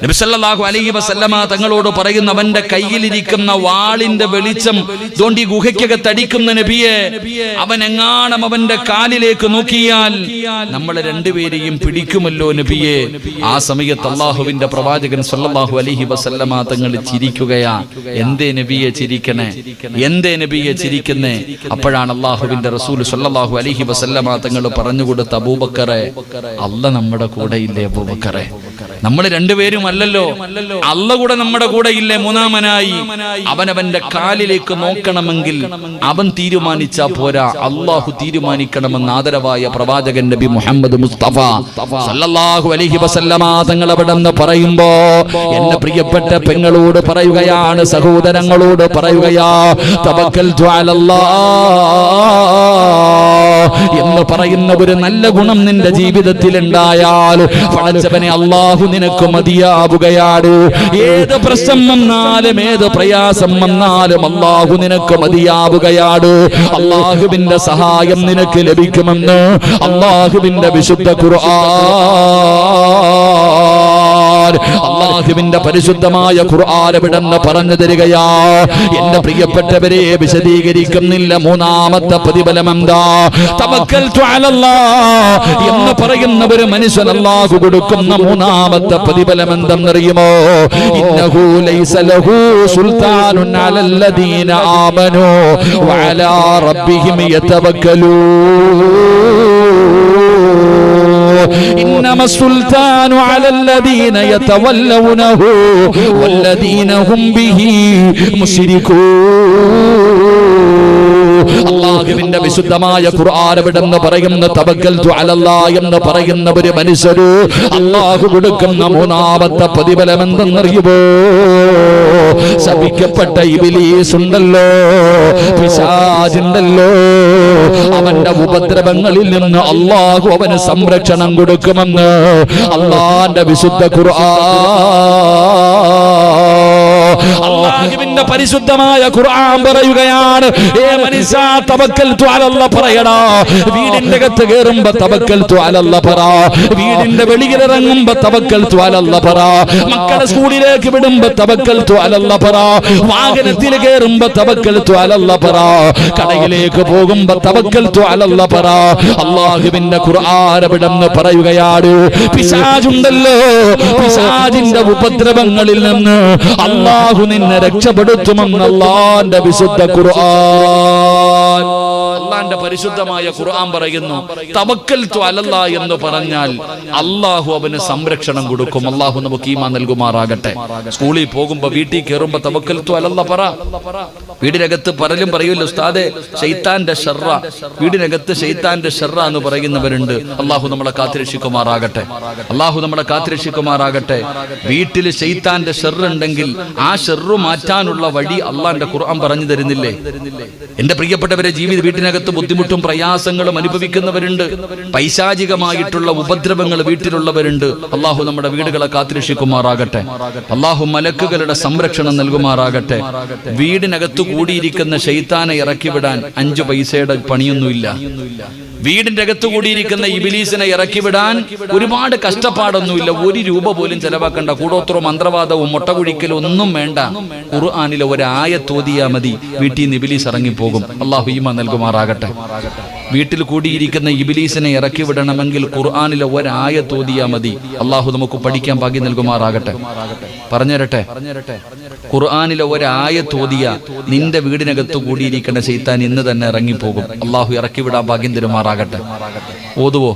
[SPEAKER 1] നബി സല്ലല്ലാഹു അലൈഹി വസല്ലമ തങ്ങളോട് പറയുന്ന, അവന്റെ കയ്യിലിരിക്കുന്ന വാളിന്റെ വെളിച്ചം ദോണ്ടി ഗുഹയ്ക്കകത്ത് അടിക്കുന്ന നബിയെ, അവനെങ്ങാണം അവന്റെ കാലിലേക്ക് നോക്കിയാൽ നമ്മളെ രണ്ടുപേരെയും പിടിക്കുമല്ലോ നബിയെ. ആ സമയത്ത് അല്ലാഹുവിന്റെ പ്രവാചകൻ സല്ലല്ലാഹു അലൈഹി വസല്ലമ തങ്ങൾ ചിരിക്കുകയാ. എന്തേ നബിയെ ചിരിക്കണേ? എന്തേ നബിയെ ചിരിക്കുന്നേ? അപ്പോഴാണ് അല്ലാഹുവിന്റെ റസൂൽ സല്ലല്ലാഹു അലൈഹി വസല്ലമ തങ്ങൾ പറഞ്ഞു കൊടുത്ത, അബൂബക്കറെ, അല്ലാഹ് നമ്മുടെ കൂടെ ഇല്ലേ അബൂബക്കറെ? നമ്മൾ രണ്ടുപേരും അല്ലല്ലോ, അല്ലാഹ് കൂടെ നമ്മുടെ കൂടെ ഇല്ലേ? മൂന്നാമനായി അവനവന്റെ കാലിലേക്ക് നോക്കണമെങ്കിൽ അവൻ തീരുമാനിച്ചാ പോരാ, അല്ലാഹു തീരുമാനിക്കണമെന്ന് ആദരവായ പ്രവാചകൻ നബി മുഹമ്മദ് മുസ്തഫ സല്ലല്ലാഹു അലൈഹി വസല്ലമ തങ്ങൾ അവിടെ നിന്ന് പറയുമ്പോ എന്റെ പ്രിയപ്പെട്ട പെങ്ങളോട് പറയുകയാണ്, സഹോദരങ്ങളോട് പറയുകയാ, തവക്കൽതു അലല്ലാഹ് എന്ന് പറയുന്ന ഒരു നല്ല ഗുണം നിന്റെ ജീവിതത്തിൽ ഉണ്ടായാൽ പടച്ചവനെ അല്ലാഹു നിനക്ക് മതിയാവുകയാണ്. ഏത് പ്രശ്നം വന്നാലും ഏത് പ്രയാസം വന്നാലും അല്ലാഹു നിനക്ക് മതിയാവുകയാണ്. അല്ലാഹുവിന്റെ സഹായം നിനക്ക് ലഭിക്കുമെന്ന് അല്ലാഹുവിന്റെ വിശുദ്ധ ഖുർആൻ, അല്ലാഹുവിന്റെ പരിശുദ്ധമായ ഖുർആൻ വിടന്ന് പറഞ്ഞു തരികയാ. എന്റെ പ്രിയപ്പെട്ടവരെ, വിശദീകരിക്കുന്നില്ല. മൂന്നാമത്തെ പ്രതിഫലം എന്താ? തവക്കൽതു അലല്ലാഹ് എന്ന് പറയുന്ന ഒരു മനുഷ്യൻ അല്ലാഹു കൊടുക്കുന്ന മൂന്നാമത്തെ പ്രതിഫലം എന്തെന്നറിയുമോ? ഇന്നഹു ലൈസ ലഹു സുൽത്താനുൻ അലല്ലദീന ആമനൂ വഅലാ റബ്ബിഹിം യതവക്കലൂൻ. إنما السلطان على الذين يتولونه والذين هم به مشركون. അല്ലാഹുവിന്റെ വിശുദ്ധമായ ഖുർആൻ വിടന്ന് പറയുന്ന തവക്കൽതു അലല്ലാഹ് എന്ന് പറയുന്ന ഒരു മനുഷ്യര് അല്ലാഹു കൊടുക്കുന്ന മൂന്നാമത്തെ പ്രതിഫലം എന്തെന്നറിയുമോ? ശപിക്കപ്പെട്ട ഇബ്ലീസ് ഉണ്ടല്ലോ, പിശാചുണ്ടല്ലോ, അവന്റെ ഉപദ്രവങ്ങളിൽ നിന്ന് അല്ലാഹു അവന് സംരക്ഷണം കൊടുക്കുമെന്ന് അല്ലാഹുവിന്റെ വിശുദ്ധ ഖുർആൻ. അല്ലാഹുവിന്റെ പരിശുദ്ധമായ ഖുർആൻ പറയുകയാണ്, ഏ മനുഷ്യ, തവക്കൽതു അലല്ലാഹ് പറയടാ. വീടിന്റെ അകത്ത് കയറുമ്പോ തവക്കൽതു അലല്ലാഹ് പറ, വീടിന്റെ വെളിയിൽ ഇറങ്ങുമ്പോ തവക്കൽതു അലല്ലാഹ് പറ, മക്കളെ സ്കൂളിലേക്ക് വിടുമ്പോ തവക്കൽതു അലല്ലാഹ് പറ, വാഹനത്തിൽ കയറുമ്പോ തവക്കൽതു അലല്ലാഹ് പറ, കടയിലേക്ക് പോകുമ്പോ തവക്കൽതു അലല്ലാഹ് പറ. അല്ലാഹുവിന്റെ ഖുർആൻ വിടന്ന് പറയുകയാണ്, പിശാചുണ്ടല്ലോ, പിശാചിന്റെ ഉപദ്രവങ്ങളിൽ നിന്ന് അല്ലാഹു നിന്നെ രക്ഷപ്പെടുത്തുമെന്ന് അല്ലാഹുവിന്റെ വിശുദ്ധ ഖുർആൻ. അല്ലാഹുവിന്റെ പരിശുദ്ധമായ ഖുർആൻ പറയുന്നു, തവക്കൽതു അലല്ലാഹ് എന്ന് പറഞ്ഞാൽ അല്ലാഹു അവന് സംരക്ഷണം കൊടുക്കും. അല്ലാഹു നമുക്ക് ഈമാൻ നൽകുമാറാകട്ടെ. സ്കൂളിൽ പോകുമ്പോ, വീട്ടിൽ കയറുമ്പോ തവക്കൽതു അലല്ലാഹ് പറ. വീടിനകത്ത് പലരും പറയുമല്ലോ, ഉസ്താദേ ശൈത്താന്റെ ഷർറ, വീടിനകത്ത് ശൈത്താന്റെ ഷർറ എന്ന് പറയുന്നവരുണ്ട്. അല്ലാഹു നമ്മളെ കാത്തുരക്ഷിക്കുമാറാകട്ടെ. അല്ലാഹു നമ്മളെ കാത്തുരക്ഷിക്കുമാറാകട്ടെ. വീട്ടിൽ ശൈത്താന്റെ ഷർറുണ്ടെങ്കിൽ ആ ഷർറു മാറ്റാനുള്ള വഴി അല്ലാഹുവിന്റെ ഖുർആൻ പറഞ്ഞു തരുന്നില്ലേ? എന്റെ പ്രിയപ്പെട്ടവരെ, വീട്ടിനകത്ത് ബുദ്ധിമുട്ടും പ്രയാസങ്ങളും അനുഭവിക്കുന്നവരുണ്ട്. പൈശാചികമായിട്ടുള്ള ഉപദ്രവങ്ങൾ വീട്ടിലുള്ളവരുണ്ട്. അല്ലാഹു നമ്മുടെ വീടുകളെ കാത്തുരക്ഷിക്കുമാറാകട്ടെ. അല്ലാഹു മലക്കുകളുടെ സംരക്ഷണം നൽകുമാറാകട്ടെ. വീടിനകത്ത് കൂടിയിരിക്കുന്ന ശൈത്താനെ ഇറക്കിവിടാൻ 5 പൈസയുടെ പണിയൊന്നുമില്ല. വീടിന്റെ അകത്ത് കൂടിയിരിക്കുന്ന ഇബിലീസിനെ ഇറക്കി വിടാൻ ഒരുപാട് കഷ്ടപ്പാടൊന്നുമില്ല. 1 രൂപ പോലും ചെലവാക്കണ്ട. കൂടോത്രവും മന്ത്രവാദവും മുട്ടകുഴിക്കലും ഒന്നും വേണ്ട. ഖുർആനിലെ ഒരു ആയത്ത് ഓതിയാ മതി, വീട്ടിൽ നിന്ന് ഇബിലീസ് ഇറങ്ങിപ്പോകും. അള്ളാഹു ഈമാൻ നൽകുമാറാകട്ടെ. വീട്ടിൽ കൂടിയിരിക്കുന്ന ഇബിലീസിനെ ഇറക്കി വിടണമെങ്കിൽ ഖുർആനിലെ ഒരു ആയത്ത് ഓതിയാ മതി. അള്ളാഹു നമുക്ക് പഠിക്കാൻ ഭാഗ്യം നൽകുമാറാകട്ടെ. പറഞ്ഞുതരട്ടെ, ഖുർആനിലെ ഒരു ആയത്ത് ഓതിയ നിന്റെ വീടിനകത്ത് കൂടിയിരിക്കുന്ന ശൈത്താൻ ഇന്ന് തന്നെ ഇറങ്ങിപ്പോകും. അള്ളാഹു ഇറക്കി വിടാൻ ഭാഗ്യം തരുമാറാകട്ടെ. ഓതുവോ?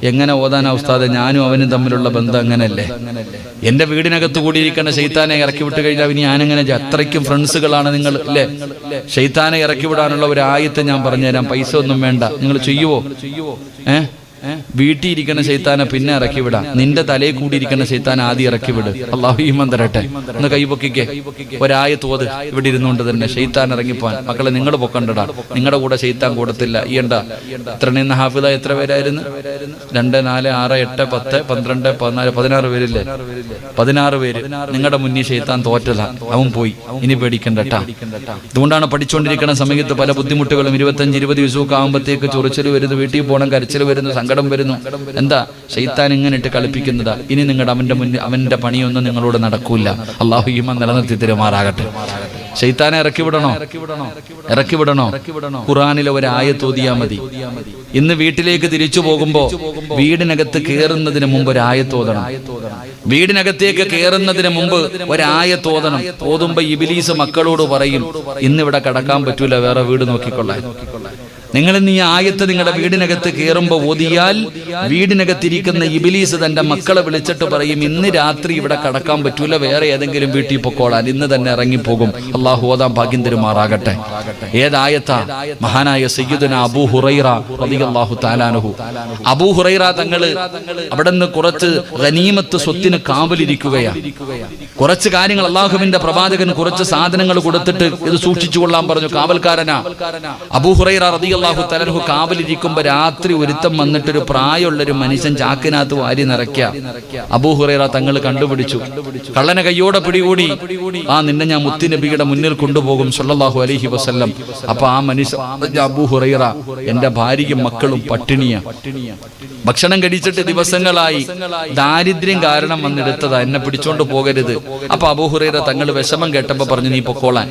[SPEAKER 1] എങ്ങനെ ഓതാനാ ഉസ്താദെ? ഞാനും അവനും തമ്മിലുള്ള ബന്ധം അങ്ങനെയല്ലേ? എന്റെ വീടിനകത്ത് കൂടിയിരിക്കുന്ന ശൈത്താനെ ഇറക്കി വിട്ട് കഴിഞ്ഞാൽ ഇനി ഞാനെങ്ങനെ? അത്രയ്ക്കും ഫ്രണ്ട്സുകളാണ് നിങ്ങൾ അല്ലേ? ശൈത്താനെ ഇറക്കി വിടാനുള്ള ഒരു ആയത്ത് ഞാൻ പറഞ്ഞുതരാം. പൈസ ഒന്നും വേണ്ട. നിങ്ങൾ ചെയ്യുവോ? വീട്ടിൽ ഇരിക്കുന്ന ശൈത്താനെ പിന്നെ ഇറക്കി വിടാം. നിന്റെ തലയിൽ കൂടിയിരിക്കുന്ന ശൈത്താൻ ആദ്യം ഇറക്കി വിട്. അള്ളാഹു ഈമാൻ തരട്ടെ. ഒന്ന് കൈപൊക്കിക്കേ. ഒരായത്ത് ഓത് ഇവിടെ ഇരുന്നുകൊണ്ട് തന്നെ. ശൈത്താൻ ഇറങ്ങിപ്പോൻ. മക്കളെ നിങ്ങൾ പൊക്കണ്ടടാ. നിങ്ങളുടെ കൂടെ ശൈത്താൻ കൂടത്തില്ല. ഈയണ്ട ഇത്ര നിന്ന് ഹാഫിദ എത്ര പേരായിരുന്നു? 2, 4, 6, 8, 10, 12, 14, 16 പേരില്ലേ? 16 പേര്. നിങ്ങളുടെ മുന്നിൽ ശൈത്താൻ തോറ്റതാ. അവൻ പോയി. ഇനി പേടിക്കണ്ടട്ടാ. അതുകൊണ്ടാണ് പഠിച്ചുകൊണ്ടിരിക്കുന്ന സമയത്ത് പല ബുദ്ധിമുട്ടുകളും 25-20 ദിവസമൊക്കെ ആകുമ്പോഴത്തേക്ക് ചൊറിച്ചൽ വരുന്നു, വീട്ടിൽ പോകണം, കരച്ചിൽ വരുന്നു, സങ്കടം വരുന്നു. എന്താ? ശൈത്താൻ ഇങ്ങനെ ഇട്ട് കളിപ്പിക്കുന്നതാ. ഇനി നിങ്ങളുടെ അവന്റെ പണിയൊന്നും നിങ്ങളോട് നടക്കൂല. അള്ളാഹു ഈമാൻ നിലനിർത്തി തരുമാറാകട്ടെ. ശൈത്താനെ ഇറക്കി വിടണോ? ഖുർആനിലെ ഒരു ആയത്ത് ഓതിയാ മതി. ഇന്ന് വീട്ടിലേക്ക് തിരിച്ചു പോകുമ്പോ വീടിനകത്ത് കയറുന്നതിന് മുമ്പ് ഒരു ആയത്ത് ഓതണം. വീടിനകത്തേക്ക് കയറുന്നതിന് മുമ്പ് ഒരായത്ത് ഓതണം. ഓതുമ്പോ ഇബ്ലീസ് മക്കളോട് പറയും, ഇന്നിവിടെ കടക്കാൻ പറ്റൂല, വേറെ വീട് നോക്കിക്കൊള്ളാൻ. നിങ്ങൾ ഇന്ന് ഈ ആയത്ത് നിങ്ങളുടെ വീടിനകത്ത് കയറുമ്പോൾ ഓതിയാൽ വീടിനകത്തിരിക്കുന്ന ഇബ്ലീസ് തന്റെ മക്കളെ വിളിച്ചിട്ട് പറയും, ഇന്ന് രാത്രി ഇവിടെ കടക്കാൻ പറ്റൂല, വേറെ ഏതെങ്കിലും വീട്ടിൽ പൊക്കോളാൻ. ഇന്ന് തന്നെ ഇറങ്ങിപ്പോകും. അള്ളാഹു ഓതാൻ ഭാഗ്യം തരുമാറാകട്ടെ. ഏതായത്താ? മഹാനായ സയ്യിദുനാ അബൂ ഹുറൈറ റളിയല്ലാഹു തആല അൻഹു. അബൂ ഹുറൈറ തങ്ങള് അവിടെ നിന്ന് കുറച്ച് ഗനീമത്ത് സ്വത്തിന് കാവലിരിക്കുകയാണ്. കുറച്ച് കാര്യങ്ങൾ അള്ളാഹുവിന്റെ പ്രവാചകൻ കുറച്ച് സാധനങ്ങൾ കൊടുത്തിട്ട് ഇത് സൂക്ഷിച്ചു കൊള്ളാൻ പറഞ്ഞു. കാവൽക്കാരനാ അബൂ ഹുറൈറ റളിയല്ലാഹു തആല അൻഹു. കാവലിരിക്കുമ്പോ രാത്രി ഒരുത്തം വന്നിട്ടൊരു പ്രായമുള്ളൊരു മനുഷ്യൻ ചാക്കിനകത്ത് വാരി നിറയ്ക്കുക. അബൂ ഹുറൈറ തങ്ങൾ കണ്ടുപിടിച്ചു. കള്ളനെ കയ്യോടെ പിടികൂടി. നിന്നെ ഞാൻ മുത്തുനബിയുടെ മുന്നിൽ കൊണ്ടുപോകും സല്ലല്ലാഹു അലൈഹി വസല്ലം. അപ്പൊ ആ മനുഷ്യൻ, അബൂ ഹുറൈറ, എന്റെ ഭാര്യയും മക്കളും പട്ടിണിയാ, ഭക്ഷണം കഴിച്ചിട്ട് ദിവസങ്ങളായി, ദാരിദ്ര്യം കാരണം വന്നെടുത്തതാ, എന്നെ പിടിച്ചോണ്ട് പോകരുത്. അപ്പൊ അബൂ ഹുറൈറ തങ്ങൾ വിഷമം കേട്ടപ്പോ പറഞ്ഞു, നീ പൊക്കോളാൻ,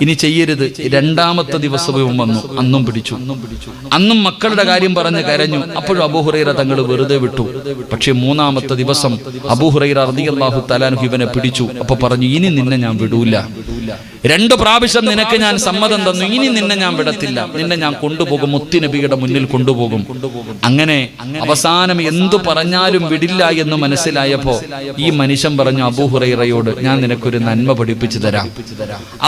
[SPEAKER 1] ഇനി ചെയ്യരുത്. 2ാമത്തെ ദിവസവും വന്നു. അന്നും പിടിച്ചു. അന്നും മക്കളുടെ കാര്യം പറഞ്ഞ് കരഞ്ഞു. അപ്പോഴും അബൂ ഹുറൈറ തങ്ങൾ വെറുതെ വിട്ടു. പക്ഷെ 3ാമത്തെ ദിവസം അബൂ ഹുറൈറ റളിയല്ലാഹു തആല അൻഹു ഇവനെ പിടിച്ചു. അപ്പൊ പറഞ്ഞു, ഇനി നിന്നെ ഞാൻ വിടൂല. 2 പ്രാവശ്യം നിനക്ക് ഞാൻ സമ്മതം തന്നു, ഇനി നിന്നെ ഞാൻ വിടത്തില്ല. നിന്നെ ഞാൻ കൊണ്ടുപോകും, മുത്തുനബിയുടെ മുന്നിൽ കൊണ്ടുപോകും. അങ്ങനെ അവസാനം എന്തു പറഞ്ഞാലും വിടില്ല എന്ന് മനസ്സിലായപ്പോ ഈ മനുഷ്യൻ പറഞ്ഞു അബൂ ഹുറൈറയോട്, ഞാൻ നിനക്കൊരു നന്മ പഠിപ്പിച്ചു തരാം.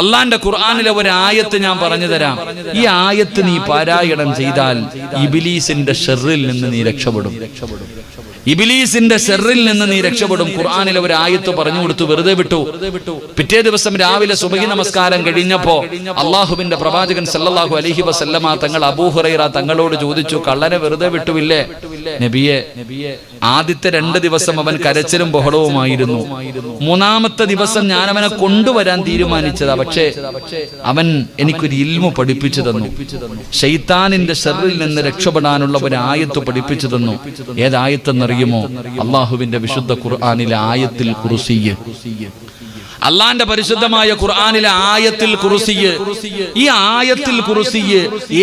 [SPEAKER 1] അള്ളാന്റെ ഖുർആനിലെ ഒരു ആയത്ത് ഞാൻ പറഞ്ഞു തരാം. ഈ ആയത്ത് നീ പാരായണം ചെയ്താൽ ഇബ്ലീസിന്റെ ഷർറിൽ നിന്ന് നീ രക്ഷപ്പെടും. ഇബ്ലീസിന്റെ ഷർറിൽ നിന്ന് നീ രക്ഷപ്പെടും. ഖുർആനിലെ ഒരു ആയത്ത് പറഞ്ഞു കൊടുത്തു, വെറുതെ വിട്ടു. പിറ്റേ ദിവസം രാവിലെ സുബഹി നമസ്കാരം കഴിഞ്ഞപ്പോ അള്ളാഹുവിന്റെ പ്രവാചകൻ സല്ലല്ലാഹു അലൈഹി വസല്ലമ തങ്ങൾ അബൂ ഹുറൈറ തങ്ങളോട് ചോദിച്ചു, കള്ളനെ വെറുതെ വിട്ടുവില്ലേ? നബിയെ, ആദ്യത്തെ 2 ദിവസം അവൻ കരച്ചിലും ബഹളവുമായിരുന്നു. 3ാമത്തെ ദിവസം ഞാൻ അവനെ കൊണ്ടുവരാൻ തീരുമാനിച്ചതാ. പക്ഷേ അവൻ എനിക്കൊരു ഇൽമു പഠിപ്പിച്ചു തന്നു. ശൈത്താനിന്റെ ഷർറിൽ നിന്ന് രക്ഷപ്പെടാനുള്ള ഒരു ആയത്ത് പഠിപ്പിച്ചു തന്നു. ഏതായത്തെന്നറിയുമോ? അള്ളാഹുവിന്റെ വിശുദ്ധ ഖുർആനിലെ ആയത്തുൽ കുർസി. അള്ളാന്റെ പരിശുദ്ധമായ ഖുർആനിലെ ആയത്തുൽ കുർസി. ഈ ആയത്തുൽ കുർസി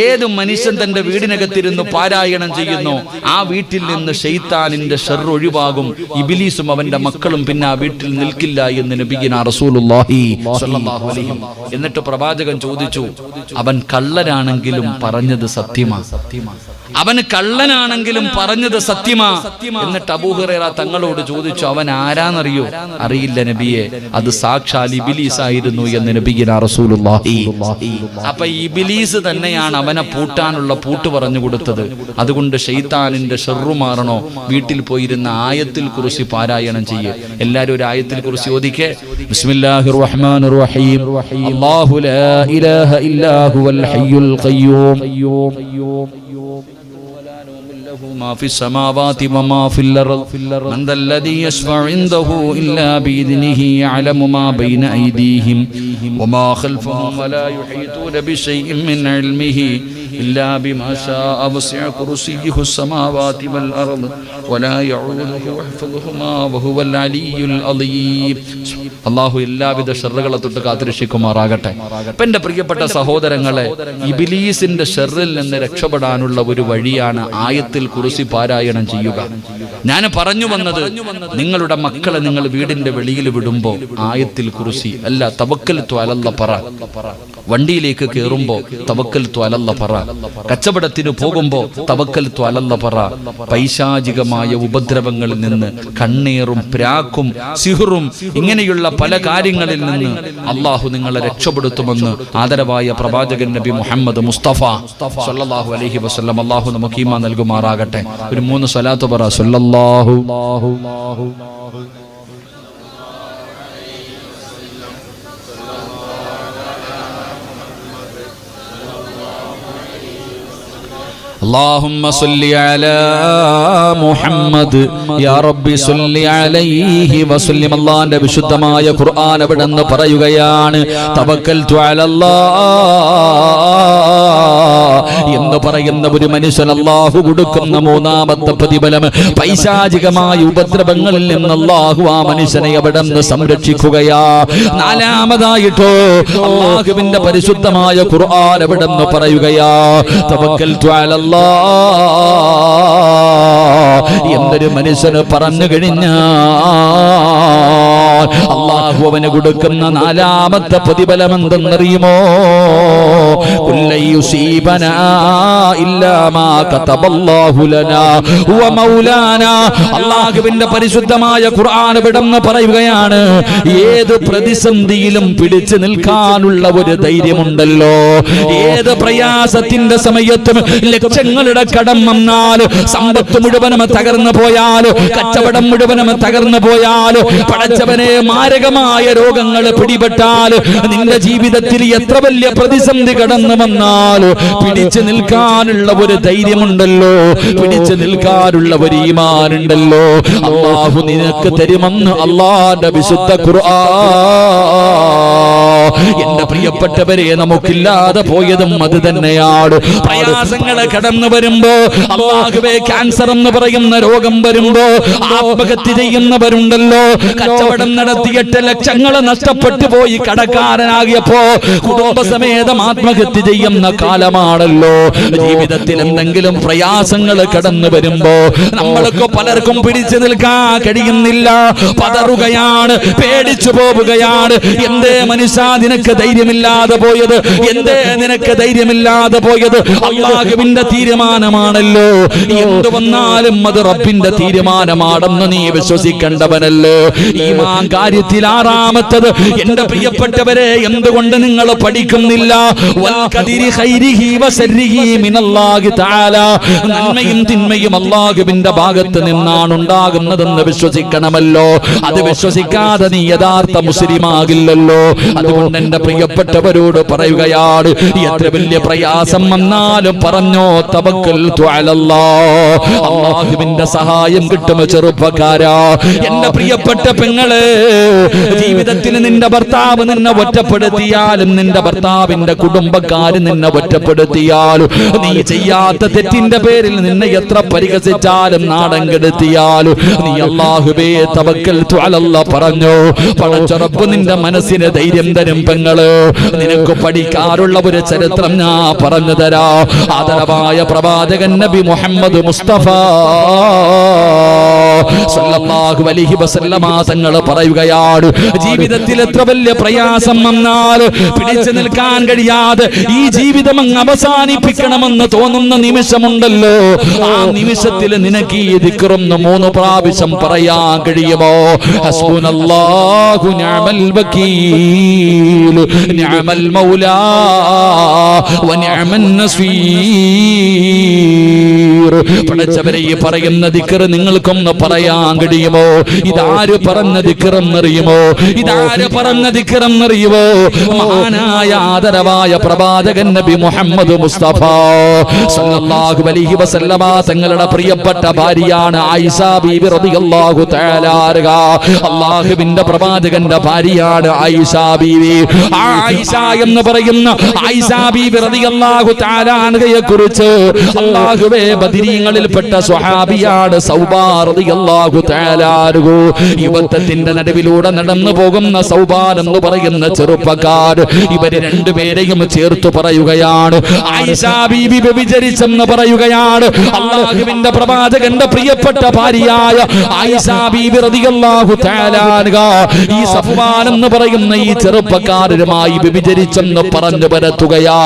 [SPEAKER 1] ഏത് മനുഷ്യൻ തന്റെ വീടിനകത്തിരുന്ന് പാരായണം ചെയ്യുന്നു, ആ വീട്ടിൽ നിന്ന് ശൈത്താനിന്റെ ഷർ ഒഴിവാകും. ഇബ്ലീസും അവന്റെ മക്കളും പിന്നെ ആ വീട്ടിൽ നിൽക്കില്ല എന്ന് നബിയുനാ റസൂലുള്ളാഹി സ്വല്ലല്ലാഹു അലൈഹി വസല്ലം. എന്നിട്ട് പ്രവാചകൻ ചോദിച്ചു, അവൻ കള്ളനാണെങ്കിലും പറഞ്ഞത് സത്യമാ? അവന് കള്ളനാണെങ്കിലും പറഞ്ഞത് സത്യമാ? എന്നിട്ട് അബൂ ഹുറൈറ തങ്ങളോട് ചോദിച്ചു, അവൻ ആരാന്നറിയോ? അറിയില്ല നബിയെ, അത് സാക്ഷാൽ ഇബ്ലീസ് ആയിരുന്നു എന്ന് നബിയുനാ റസൂലുള്ളാഹി. അപ്പൊ ഇബ്ലീസ് തന്നെയാണ് അവനെ പൂട്ടാനുള്ള പൂട്ട് പറഞ്ഞു കൊടുത്തത്. അതുകൊണ്ട് ശൈത്താനിന്റെ ഷർറു മാറണോ? വീട്ടിൽ പോയിരുന്ന ആയത്തുൽ കുർസി പാരായണം ചെയ്യേ. എല്ലാരും ഒരു ആയത്തുൽ കുർസി ഓദിക്കേ. ബിസ്മില്ലാഹിർ റഹ്മാനിർ റഹീം. അല്ലാഹു ലാ ഇലാഹ ഇല്ലാ ഹുവൽ ഹയ്യുൽ ഖയ്യൂം ما في السماوات وما في الأرض من ذا الذي يشفع عنده إلا بإذنه يعلم ما بين أيديهم وما خلفهم ولا يحيطون بشيء من علمه إلا بما شاء وسع كرسيه السماوات والأرض ولا يعوده حفظهما وهو العلي العظيم. അല്ലാഹു എല്ലാവിധ ഷർറുകളെ തൊട്ട് കാത്തുരക്ഷിക്കുമാറാകട്ടെ. എന്റെ പ്രിയപ്പെട്ട സഹോദരങ്ങളെ, ഇബ്ലീസിന്റെ ഷർറിൽ നിന്ന് രക്ഷപ്പെടാനുള്ള ഒരു വഴിയാണ് ആയത്തിൽ കുർസി പാരായണം ചെയ്യുക. ഞാൻ പറഞ്ഞു വന്നത്, നിങ്ങളുടെ മക്കളെ നിങ്ങൾ വീടിന്റെ വെളിയിൽ വിടുമ്പോൾ ആയത്തിൽ കുർസി അല്ല തവക്കൽതു അലല്ലാഹ് പറ. വണ്ടിയിലേക്ക് കയറുമ്പോ തവക്കൽതു അലല്ലാഹ് പറ. കച്ചവടത്തിന് പോകുമ്പോ തവക്കൽതു അലല്ലാഹ് പറ. പൈശാചികമായ ഉപദ്രവങ്ങളിൽ നിന്ന്, കണ്ണീറും പ്രാക്കും സിഹ്റും ഇങ്ങനെയുള്ള പല കാര്യങ്ങളിൽ നിന്ന് അള്ളാഹു നിങ്ങളെ രക്ഷപ്പെടുത്തുമെന്ന് ആദരവായ പ്രവാചകൻ നബി മുഹമ്മദ് മുസ്തഫ സല്ലല്ലാഹു അലൈഹി വസല്ലം അള്ളാഹു നമുക്ക് ഈമാൻ നൽകുമാറാകട്ടെ. ഒരു 3 സ്വലാത്ത് പറ. സല്ലല്ലാഹു اللهم صل على محمد يا رب صل عليه وسلم. അല്ലാഹുവിന്റെ വിശുദ്ധമായ ഖുർആൻ അവിടെന്ന് പറയുകയാണ്, തവക്കൽതു അലല്ലാഹ് എന്ന് പറയുന്ന ഒരു മനുഷ്യൻ അല്ലാഹു കൊടുക്കുന്ന 3ാമത്തെ പ്രതിഫലം, പൈശാചികമായ ഉപദ്രവങ്ങളിൽ നിന്ന് അല്ലാഹു ആ മനുഷ്യനെ അവിടെന്ന് സംരക്ഷിക്കുകയാ. 4ാമതായിട്ടോ അല്ലാഹുവിന്റെ പരിശുദ്ധമായ ഖുർആൻ അവിടെന്ന് പറയുകയാ, തവക്കൽതു അലല്ലാഹ് എന്നൊരു മനുഷ്യന് പറഞ്ഞു കഴിഞ്ഞാൽ അല്ലാഹു അവന് കൊടുക്കുന്ന 4ാമത്തെ പ്രതിഫലം എന്തെന്നറിയുമോ? കുല്ലയുസീബനാ ഇല്ലാ മാ കതബല്ലാഹു ലനാ ഹുവ മൗലാനാ. അല്ലാഹുവിന്റെ പരിശുദ്ധമായ ഖുർആൻ വിടന്ന് പറയുകയാണ്, ഏത് പ്രതിസന്ധിയിലും പിടിച്ചു നിൽക്കാനുള്ള ഒരു ധൈര്യമുണ്ടല്ലോ. ഏത് പ്രയാസത്തിന്റെ സമയത്തും ലക്ഷങ്ങളുടെ കടം വന്നാൽ, സമ്പത്ത് മുഴുവനും തകർന്നു പോയാൽ, കച്ചവടം മുഴുവനും തകർന്നു പോയാൽ, പടച്ചവനെ മാരകമായ രോഗങ്ങൾ പിടിപെട്ടാൽ, നിന്റെ ജീവിതത്തിൽ എത്ര വലിയ പ്രതിസന്ധി കടന്നു വന്നാൽ പിടിച്ചു നിൽക്കാനുള്ള ഒരു ധൈര്യമുണ്ടല്ലോ, പിടിച്ചു നിൽക്കാനുള്ള ഒരു ഈമാനുണ്ടല്ലോ. അല്ലാഹു നിനക്ക് തരുമെന്ന് അല്ലാഹുവിന്റെ വിശുദ്ധ ഖുർആൻ. എന്റെ പ്രിയപ്പെട്ടവരെ, നമുക്കില്ലാതെ പോയതും അത് തന്നെയാണ്. പ്രയാസങ്ങളെ കടന്നു വരുമ്പോ, അല്ലാഹുവേ ക്യാൻസർ എന്ന് പറയുന്ന രോഗം വരുമ്പോ ആത്മഹത്യ ചെയ്യുന്നവരുണ്ടല്ലോ. കച്ചവടം നടത്തിയിട്ട് ലക്ഷങ്ങൾ നഷ്ടപ്പെട്ടു പോയി കടക്കാരനാകിയപ്പോ കുടുംബസമേതം ആത്മഹത്യ ചെയ്യുന്ന കാലമാണല്ലോ. ജീവിതത്തിൽ എന്തെങ്കിലും പ്രയാസങ്ങൾ കടന്നു വരുമ്പോ നമ്മൾക്ക് പലർക്കും പിടിച്ചു നിൽക്കാൻ കഴിയുന്നില്ല, പതറുകയാണ്, പേടിച്ചു പോവുകയാണ്. എന്തേ മനുഷ്യ നിനക്ക് ധൈര്യമില്ലാതെ പോയത്? എന്തേ നിനക്ക് ധൈര്യമില്ലാതെ പോയത്? അല്ലാഹുവിന്റെ തീരുമാനമാണല്ലോ. എന്തു വന്നാലും അത് റബ്ബിന്റെ തീരുമാനമാണെന്ന് നീ വിശ്വസിക്കേണ്ടവനല്ലോ. ഈമാൻ കാര്യത്തിൽ 6ാമത്തത്, എന്റെ പ്രിയപ്പെട്ടവരെ, എന്തുകൊണ്ട് നിങ്ങൾ പഠിക്കുന്നില്ല? വൽഖദിരി ഖൈരിഹി വശർരിഹി മിനല്ലാഹി തആല. നന്മയും തിന്മയും അല്ലാഹുവിന്റെ ഭാഗത്ത് നിന്നാണ് ഉണ്ടാകുന്നതെന്ന് വിശ്വസിക്കണമല്ലോ. അത് വിശ്വസിക്കാതെ നീ യഥാർത്ഥ മുസ്ലിമാകില്ലല്ലോ. അതുകൊണ്ട് എന്റെ പ്രിയപ്പെട്ടവരോട് പറയുകയാണ്, എത്ര വലിയ പ്രയാസം വന്നാലും പറഞ്ഞോ തവക്കൽതു അലല്ലാഹ്. അല്ലാഹുവിന്റെ സഹായം കിട്ടും ചെറുപ്പക്കാരാ. എന്റെ പ്രിയപ്പെട്ട പെങ്ങളെ, ജീവിതത്തിൽ നിന്റെ ഭർത്താവ് നിന്നെ ഒറ്റപ്പെടുത്തിയാലും, നിന്റെ ഭർത്താവിന്റെ കുടുംബക്കാര് നിന്നെ ഒറ്റപ്പെടുത്തിയാലും, നീ ചെയ്യാത്ത തെറ്റിന്റെ പേരിൽ നിന്നെ എത്ര പരിഹസിച്ചാലും നാടൻ കെടുത്തിയാലും, നീ അല്ലാഹുവേ തവക്കൽതു അലല്ലാഹ് പറഞ്ഞോ. പടച്ച റബ്ബ് നിന്റെ മനസ്സിന് ധൈര്യം തരും പെങ്ങള്. നിനക്ക് പഠിക്കാറുള്ള ഒരു ചരിത്രം ഞാൻ പറഞ്ഞു തരാ. ആദരവായ പ്രവാചകൻ നബി മുഹമ്മദ് മുസ്തഫ സല്ലല്ലാഹു അലൈഹി വസല്ലമ തങ്ങൾ പറയുകയാണ്, ജീവിതത്തിൽ എത്ര വലിയ പ്രയാസം വന്നാൽ പിടിച്ചു നിൽക്കാൻ കഴിയാതെ ഈ ജീവിതം അങ്ങ് അവസാനിപ്പിക്കണമെന്ന് തോന്നുന്ന നിമിഷമുണ്ടല്ലോ, ആ നിമിഷത്തിൽ നിനക്ക് ഈ ദിക്റൊന്ന് 3 പ്രാവശ്യം പറയാൻ കഴിയുമോ? ഹസ്ബുനല്ലാഹു നിഅമൽ വകീൽ നിഅമൽ മൗലാ വനിഅമൻ നസീർ. പടച്ചവരെ ഈ പറയുന്ന ദിക്ർ നിങ്ങൾക്കൊന്ന് പറയാൻ കഴിയുമോ? ഇതാര് പറഞ്ഞ ദിക്റെന്നറിയുമോ? ഇതാര് പറഞ്ഞ ദിക്റെന്നറിയുമോ? മഹാനായ ആദരവായ പ്രവാചകൻ നബി മുഹമ്മദ് മുസ്തഫ സല്ലല്ലാഹു അലൈഹി വസല്ലമ തങ്ങളുടെ പ്രിയപ്പെട്ട ഭാര്യയാണ് ആയിഷ ബീവി റളിയല്ലാഹു തആല അൻഹ. അല്ലാഹുവിന്റെ പ്രവാചകന്റെ ഭാര്യയാണ് ആയിഷ ബീവി. ആയിഷ എന്ന് പറയുന്ന ആയിഷ ബീവി റളിയല്ലാഹു തആല അൻഹയെ കുറിച്ച് അല്ലാഹുവേ ബദരീങ്ങളിൽപ്പെട്ട സ്വഹാബിയാണ് സൗബാ റളിയല്ലാഹു തആല അൻഹ. യുവത്വത്തിന്റെ നടുവിലൂടെ നടന്നു പോകുന്ന സൗബാൻ എന്ന് പറയുന്ന ചെറുപ്പക്കാർ, ഇവര് രണ്ടുപേരെയും ചേർത്ത് പറയുകയാണ് ആയിഷ ബീബി വ്യഭിചരിച്ചെന്ന് പറയുകയാണ്. അല്ലാഹുവിന്റെ പ്രവാചകന്റെ പ്രിയപ്പെട്ട ഭാര്യയായ ആയിഷ ബീബി റളിയല്ലാഹു തആല അൻഹ ഈ സഫ്വാൻ എന്ന് പറയുന്ന ഈ ചെറുപ്പക്കാരുമായി വ്യഭിചരിച്ചെന്ന് പറഞ്ഞു പരത്തുകയാ.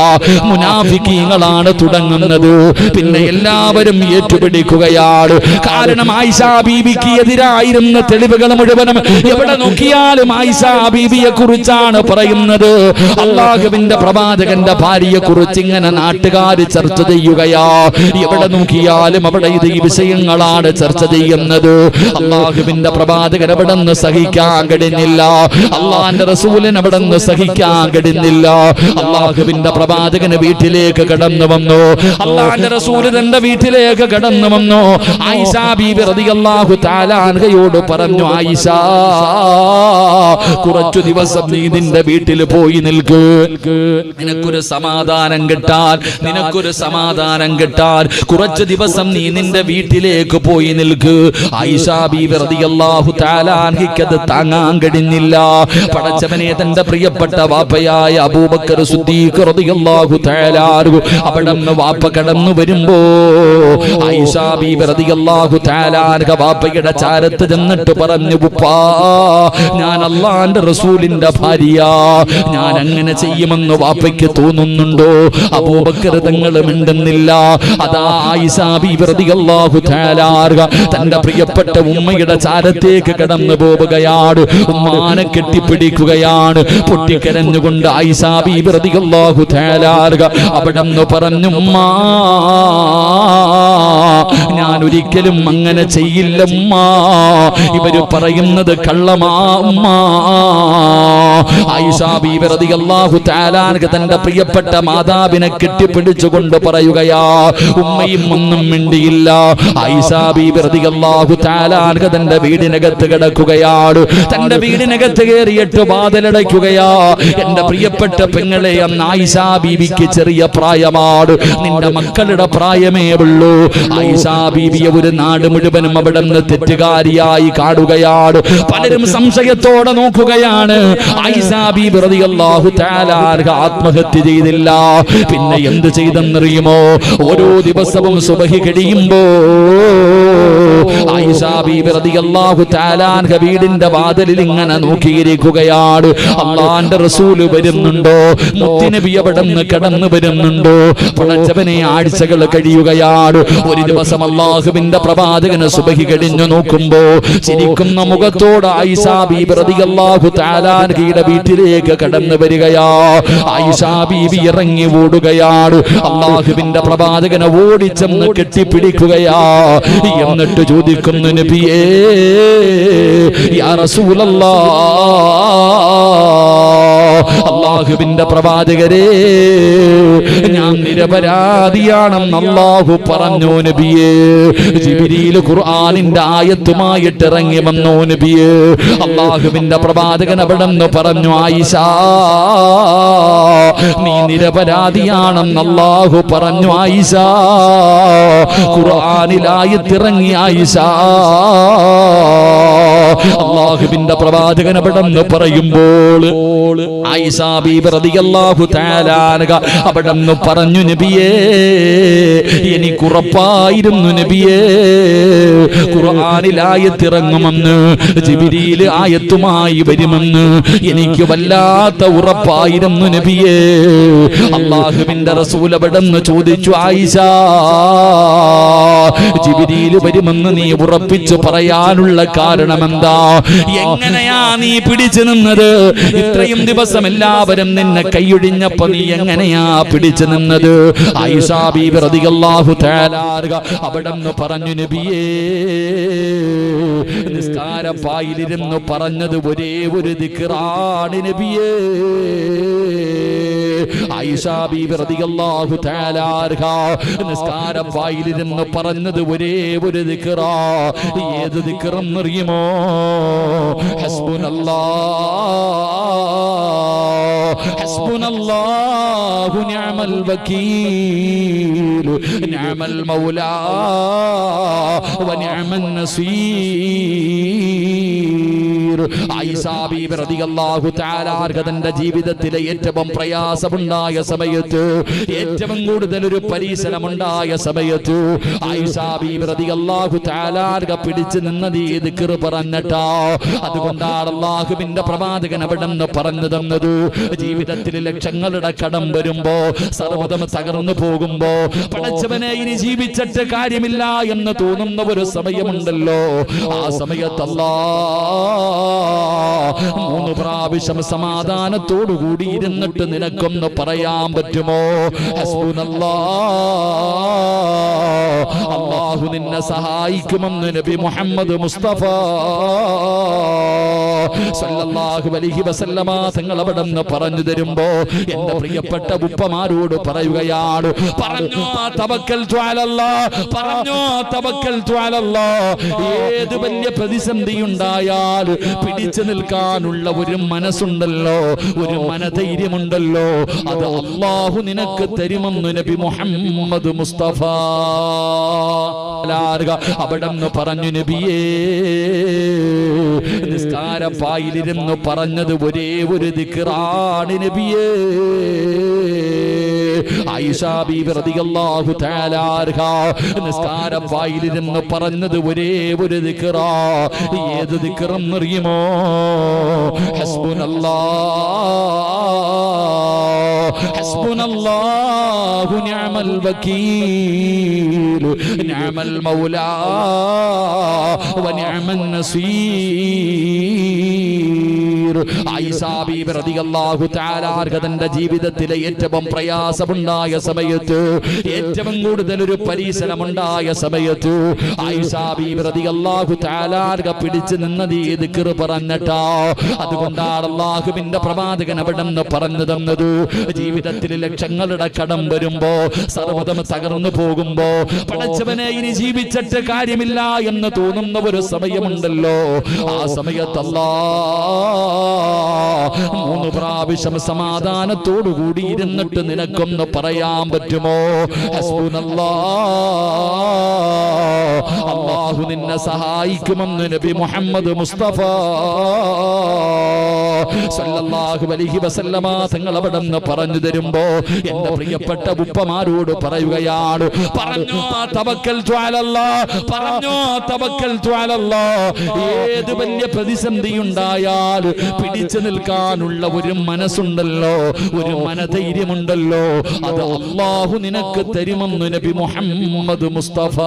[SPEAKER 1] മുനാഫിക്കീങ്ങളാണ് തുടങ്ങുന്നത്, പിന്നെ എല്ലാവരും ഏറ്റുപിടിക്കുകയാണ്. കാരണം ആയിഷ ബീബിക്ക് എതിരായിരുന്ന തെളിവുകൾ മുഴുവനും എവിടെ നോക്കിയാലും ആയിഷ ബീബിയെ കുറിച്ചാണ് പറയുന്നത്. അല്ലാഹുവിന്റെ പ്രവാചകന്റെ ഭാര്യയെ കുറിച്ച് ഇങ്ങനെ നാട്ടുകാർ ചർച്ച ചെയ്യുകയാ. എവിടെ നോക്കിയാലും അവിടെ ഇത് ഈ വിഷയങ്ങളാണ് ചർച്ച ചെയ്യുന്നത്. അല്ലാഹുവിന്റെ പ്രവാചകൻ അവിടെ നിന്ന് സഹിക്കാൻ കഴിഞ്ഞില്ല, അള്ളാന്റെ റസൂലിന് അവിടെ നിന്ന് സഹിക്കാൻ കഴിഞ്ഞില്ല. അല്ലാഹുവിന്റെ പ്രവാചകന് വീട്ടിലേക്ക് കടന്നു വന്നു, അള്ളാന്റെ റസൂല് തന്റെ വീട്ടിലേക്ക് കടന്നു വന്നു. ആയിഷ ബീബി റളിയല്ലാഹു തആല അൻഹയോട് പറഞ്ഞു, ആയിഷ കുറച്ചു ദിവസം നീ നിന്റെ വീട്ടിൽ പോയി നിൽക്ക്, നിനക്കൊരു സമാധാനം കിട്ടാൻ, നിനക്കൊരു സമാധാനം കിട്ടാൻ കുറച്ചു ദിവസം നീ നിന്റെ വീട്ടിലേക്ക് പോയി നിൽക്ക്. ആയിഷ ബീബി റളിയല്ലാഹു തആല അൻഹയ്ക്ക് അത് താങ്ങാൻ കഴിഞ്ഞില്ല. പടച്ചവനെ തന്റെ പ്രിയപ്പെട്ട വാപ്പയായ അബൂബക്കർ സിദ്ദീഖ് റളിയല്ലാഹു തആല അൻഹു അവിടെ നിന്ന് വാപ്പ കടന്നു വരുമ്പോ ആയിഷ ബീബി റളിയല്ലാഹു തആല അൻഹ വാപ്പയുടെ ചാരത്ത് ചെന്നിട്ട് പറഞ്ഞു, ഉപ്പാ ഞാൻ അല്ലാഹുവിന്റെ റസൂലിന്റെ ഭാര്യ, ഞാൻ അങ്ങനെ ചെയ്യുമെന്ന് വാപ്പയ്ക്ക് തോന്നുന്നുണ്ടോ? അബൂബക്കർ തങ്ങൾ മിണ്ടുന്നില്ല. അതാ ആയിഷ ബീബി റളിയല്ലാഹു തആല അൻഹ തന്റെ പ്രിയപ്പെട്ട ഉമ്മയുടെ ചാരത്തേക്ക് കടന്നു പോവുകയാണ്. ഉമ്മാനെ കെട്ടിപ്പിടിക്കുകയാണ്. പൊട്ടിക്കരഞ്ഞുകൊണ്ട് ആയിഷ ബീബി റളിയല്ലാഹു തആല അൻഹ അവിടെ നിന്ന് പറഞ്ഞു, ഉമ്മാ ഞാൻ ഒരിക്കലും അങ്ങനെ ചെയ്യില്ല ഉമ്മാ, ഇവര് പറയുന്നത് കള്ളമാ ഉമ്മാ. ആയിഷ ബീബി റളിയല്ലാഹു തആല അൻഹ തന്റെ പ്രിയപ്പെട്ട മാതാവിനെ കെട്ടിപ്പിടിച്ചുകൊണ്ട് പറയുകയാ. ഉമ്മയും ഒന്നും മിണ്ടിയില്ല. ആയിഷ ബീബി റളിയല്ലാഹു തആല അൻഹ തന്റെ വീടിനകത്ത് കിടക്കുകയാണ്. തന്റെ വീടിനകത്ത് കയറിയിട്ട് വാതിലടയ്ക്കുകയാ. എന്റെ പ്രിയപ്പെട്ട പെങ്ങളെ, അന്ന് ആയിഷ ബീബിക്ക് ചെറിയ പ്രായമാണ്, നിന്റെ മക്കളുടെ പ്രായമേ ഉള്ളൂ. ആയിഷ ബീബിയെ ഒരു നാട് മുഴുവനും അവിടെ നിന്ന് തെറ്റുകാരിയായി കാണുകയാണ്. പലരും സംശയത്തോടെ നോക്കുകയാണ്. ആയിഷ ബീബി റളിയല്ലാഹു തആല അൻഹ ആത്മഹത്യ ചെയ്തില്ല. പിന്നെ എന്ത് ചെയ്തെന്നറിയുമോ? ഓരോ ദിവസവും സുബഹി കഴിയുമ്പോ ആയിഷ ബീബി റളിയല്ലാഹു തആല അൻഹ വീടിന്റെ വാതിലിൽ ഇങ്ങനെ നോക്കിയിരിക്കുകയാണ്. അല്ലാഹുവിന്റെ റസൂൽ വരുന്നുണ്ടോ? മുത്തുനബി അവിടെ നിന്ന് കടന്നു വരുന്നുണ്ടോ? പടച്ചവനെ ആഴ്ചകൾ കഴിയുകയാണ്. ഒരു ദിവസം അല്ലാഹുവിന്റെ പ്രവാചകന് സുബഹി കഴിഞ്ഞു നോക്കുമ്പോ ചിരിക്കുന്ന മുഖത്തോടെ ആയിഷ ബീബി റളിയല്ലാഹു തആല അൻഹയുടെ വീട്ടിലേക്ക് കടന്നു വരികയാ. ആയിഷ ബീബി ഇറങ്ങി ഓടുകയാണ്. അല്ലാഹുവിന്റെ പ്രവാചകനെ ഓടിച്ചെന്ന് കെട്ടിപ്പിടിക്കുകയാ. എന്നിട്ട് ചോദിക്കുന്നു, നബിയേ യാ റസൂലല്ലാഹ്, അല്ലാഹുവിന്റെ പ്രവാചകരെ ഞാൻ നിരപരാധിയാണെന്ന് അല്ലാഹു പറഞ്ഞു നബിയേ. ജിബ്രീൽ ഖുർആനിന്റെ ആയത്തുമായിട്ട് ഇറങ്ങി വന്നു നബിയേ. അല്ലാഹുവിന്റെ പ്രവാചകൻ അവിടെ നിന്ന് പറഞ്ഞു, ആയിഷ നീ നിരപരാധിയാണെന്ന് അല്ലാഹു പറഞ്ഞു. ആയിഷ ഖുർആനിൽ ആയത്തിറങ്ങി. ആയിഷ അല്ലാഹുവിന്റെ പ്രവാചകൻ അവിടെ നിന്ന് പറയുമ്പോൾ ആയിഷ ബീബി റളിയല്ലാഹു തആല അൻഹ അവിടെ നിന്ന് പറഞ്ഞു, നബിയേ എനിക്കുറപ്പായിരുന്നു നബിയേ ഖുർആനിൽ ആയത്തിറങ്ങുമെന്ന്, ജിബ്രീൽ ആയത്തുമായി വരുമെന്ന് എനിക്ക് വല്ലാത്ത ഉറപ്പായിരുന്നു നബിയേ. അല്ലാഹുവിന്റെ റസൂൽ അവിടെ നിന്ന് ചോദിച്ചു, ആയിഷ ജിബ്രീൽ വരുമെന്ന് നീ ഉറപ്പിച്ചു പറയാനുള്ള കാരണം എന്താ? എങ്ങനെയാ നീ പിടിച്ചു നിന്നത്? ഇത്രയും ദിവസം എല്ലാവരും നിന്നെ കൈയൊഴിഞ്ഞപ്പോ നീ എങ്ങനെയാ പിടിച്ചു നിന്നത്? ആയിഷ ബീബി റളിയല്ലാഹു തആല അവിടെന്ന് പറഞ്ഞു, നബിയേ, നിസ്കാരപ്പായിലിരുന്ന് പറഞ്ഞത് ഒരേ ഒരു ദിക്റാണ് നബിയേ. ആയിഷ ബീബി റളിയല്ലാഹു തആല നിസ്കാരപ്പായിലിരുന്ന് പറഞ്ഞത് ഒരേ ഒരു ദിക്റാ. ഏത് ദിക്റെന്ന് അറിയുമോ? ഹസ്ബുനല്ലാഹു നിഅമൽ വകീൽ നിഅമൽ മൗലാ വനിഅമൻ നസീർ. ആയിഷ ബീബി റളിയല്ലാഹു തആല തന്റെ ജീവിതത്തിലെ ഏറ്റവും പ്രയാസമുണ്ടായ സമയത്ത്, ഏറ്റവും കൂടുതൽ ഒരു പരീക്ഷണമുണ്ടായ സമയത്ത് ആയിഷ ബീബി റളിയല്ലാഹു തആല പിടിച്ചു നിന്നത് ഈ ദിക്ർ പറഞ്ഞിട്ടാ. അതുകൊണ്ടാണ് അല്ലാഹുവിന്റെ പ്രവാചകൻ അവിടെന്ന് പറഞ്ഞു തന്നത്, ജീവിതത്തിൽ ലക്ഷങ്ങളുടെ കടം വരുമ്പോ, സർവ്വതം തകർന്നു പോകുമ്പോ, പടച്ചവനെ ഇനി ജീവിച്ചിട്ട് കാര്യമില്ല എന്ന് തോന്നുന്ന ഒരു സമയമുണ്ടല്ലോ, ആ സമയത്ത് അല്ലാഹ് 3 പ്രാവശ്യം സമാധാനത്തോടുകൂടി ഇരുന്നിട്ട് നിനക്കൊന്ന് പറയാൻ പറ്റുമോ? ഹസ്ബുനല്ലാഹ്, അല്ലാഹു നിന്നെ സഹായിക്കുമെന്ന് നബി മുഹമ്മദ് മുസ്തഫ സല്ലല്ലാഹു അലൈഹി വസല്ലമ തങ്ങൾ അവിടെന്ന് പറഞ്ഞു തരുമ്പോ എന്റെ പ്രിയപ്പെട്ട ഉപ്പമാരോട് പറയുകയാണ്, പറഞ്ഞു തവക്കൽതു അലല്ലാഹ്, പറഞ്ഞു തവക്കൽതു അലല്ലാഹ്. ഏത് വലിയ പ്രതിസന്ധി ഉണ്ടായാൽ പിടിച്ചു നിൽക്കാനുള്ള ഒരു മനസ്സുണ്ടല്ലോ, ഒരു മനധൈര്യമുണ്ടല്ലോ, അത് അല്ലാഹു നിനക്ക് തരുമെന്ന് നബി മുഹമ്മദ് മുസ്തഫ അവിടെന്ന് പറഞ്ഞു, നബിയേ, നിസ്കാരപ്പായിലിരുന്ന് പറഞ്ഞത് ഒരേ ഒരു ദിക്റാണ് നബിയേ. ആയിഷ ബീബി റളിയല്ലാഹു തആല നിസ്കാരപ്പായിലിരുന്ന് പറഞ്ഞത് ഒരേ ഒരു ദിക്റാ. ഏത് ദിക്റെന്ന് അറിയുമോ? ഹസ്ബുനല്ലാഹു നിഅമൽ വകീൽ നിഅമൽ മൗലാ വനിഅമൻ നസീർ. ആയിഷ ബീബി റളിയല്ലാഹു തആല തന്റെ ജീവിതത്തിലെ ഏറ്റവും പ്രയാസമുണ്ടായ സമയത്ത്, ഏറ്റവും കൂടുതൽ ഒരു പരീക്ഷണമുണ്ടായ സമയത്ത് ആയിഷ ബീബി റളിയല്ലാഹു തആല പിടിച്ചു നിന്നത് ഈ ദിക്ർ പറഞ്ഞിട്ടാ. അതുകൊണ്ടാണ് അല്ലാഹുവിന്റെ പ്രവാചകൻ അവിടെന്ന് പറഞ്ഞു തന്നത്, ജീവിതത്തിൽ ലക്ഷങ്ങളുടെ കടം വരുമ്പോ, സർവ്വതം തകർന്നു പോകുമ്പോ, പടച്ചവനെ ഇനി ജീവിച്ചിട്ട് കാര്യമില്ല എന്ന് തോന്നുന്ന ഒരു സമയമുണ്ടല്ലോ, ആ സമയത്ത് അല്ലാഹ് 3 പ്രാവശ്യം സമാധാനത്തോടുകൂടി ഇരുന്നിട്ട് നിനക്കൊന്ന് പറയാൻ പറ്റുമോ? ഹസ്ബുനല്ലാഹ്, അല്ലാഹു നിന്നെ സഹായിക്കുമെന്ന് നബി മുഹമ്മദ് മുസ്തഫ സല്ലല്ലാഹു അലൈഹി വസല്ലമ തങ്ങൾ അവിടെന്ന് പറഞ്ഞു തരുമ്പോ എന്റെ പ്രിയപ്പെട്ട ഉപ്പമാരോട് പറയുകയാണ്, പറഞ്ഞു തവക്കൽതു അലല്ലാഹ്, പറഞ്ഞു തവക്കൽതു അലല്ലാഹ്. ഏത് വലിയ പ്രതിസന്ധി ഉണ്ടായാൽ പിടിച്ചു നിൽക്കാനുള്ള ഒരു മനസ്സുണ്ടല്ലോ, ഒരു മനധൈര്യമുണ്ടല്ലോ, അത് അല്ലാഹു നിനക്ക് തരുമെന്ന് നബി മുഹമ്മദ് മുസ്തഫ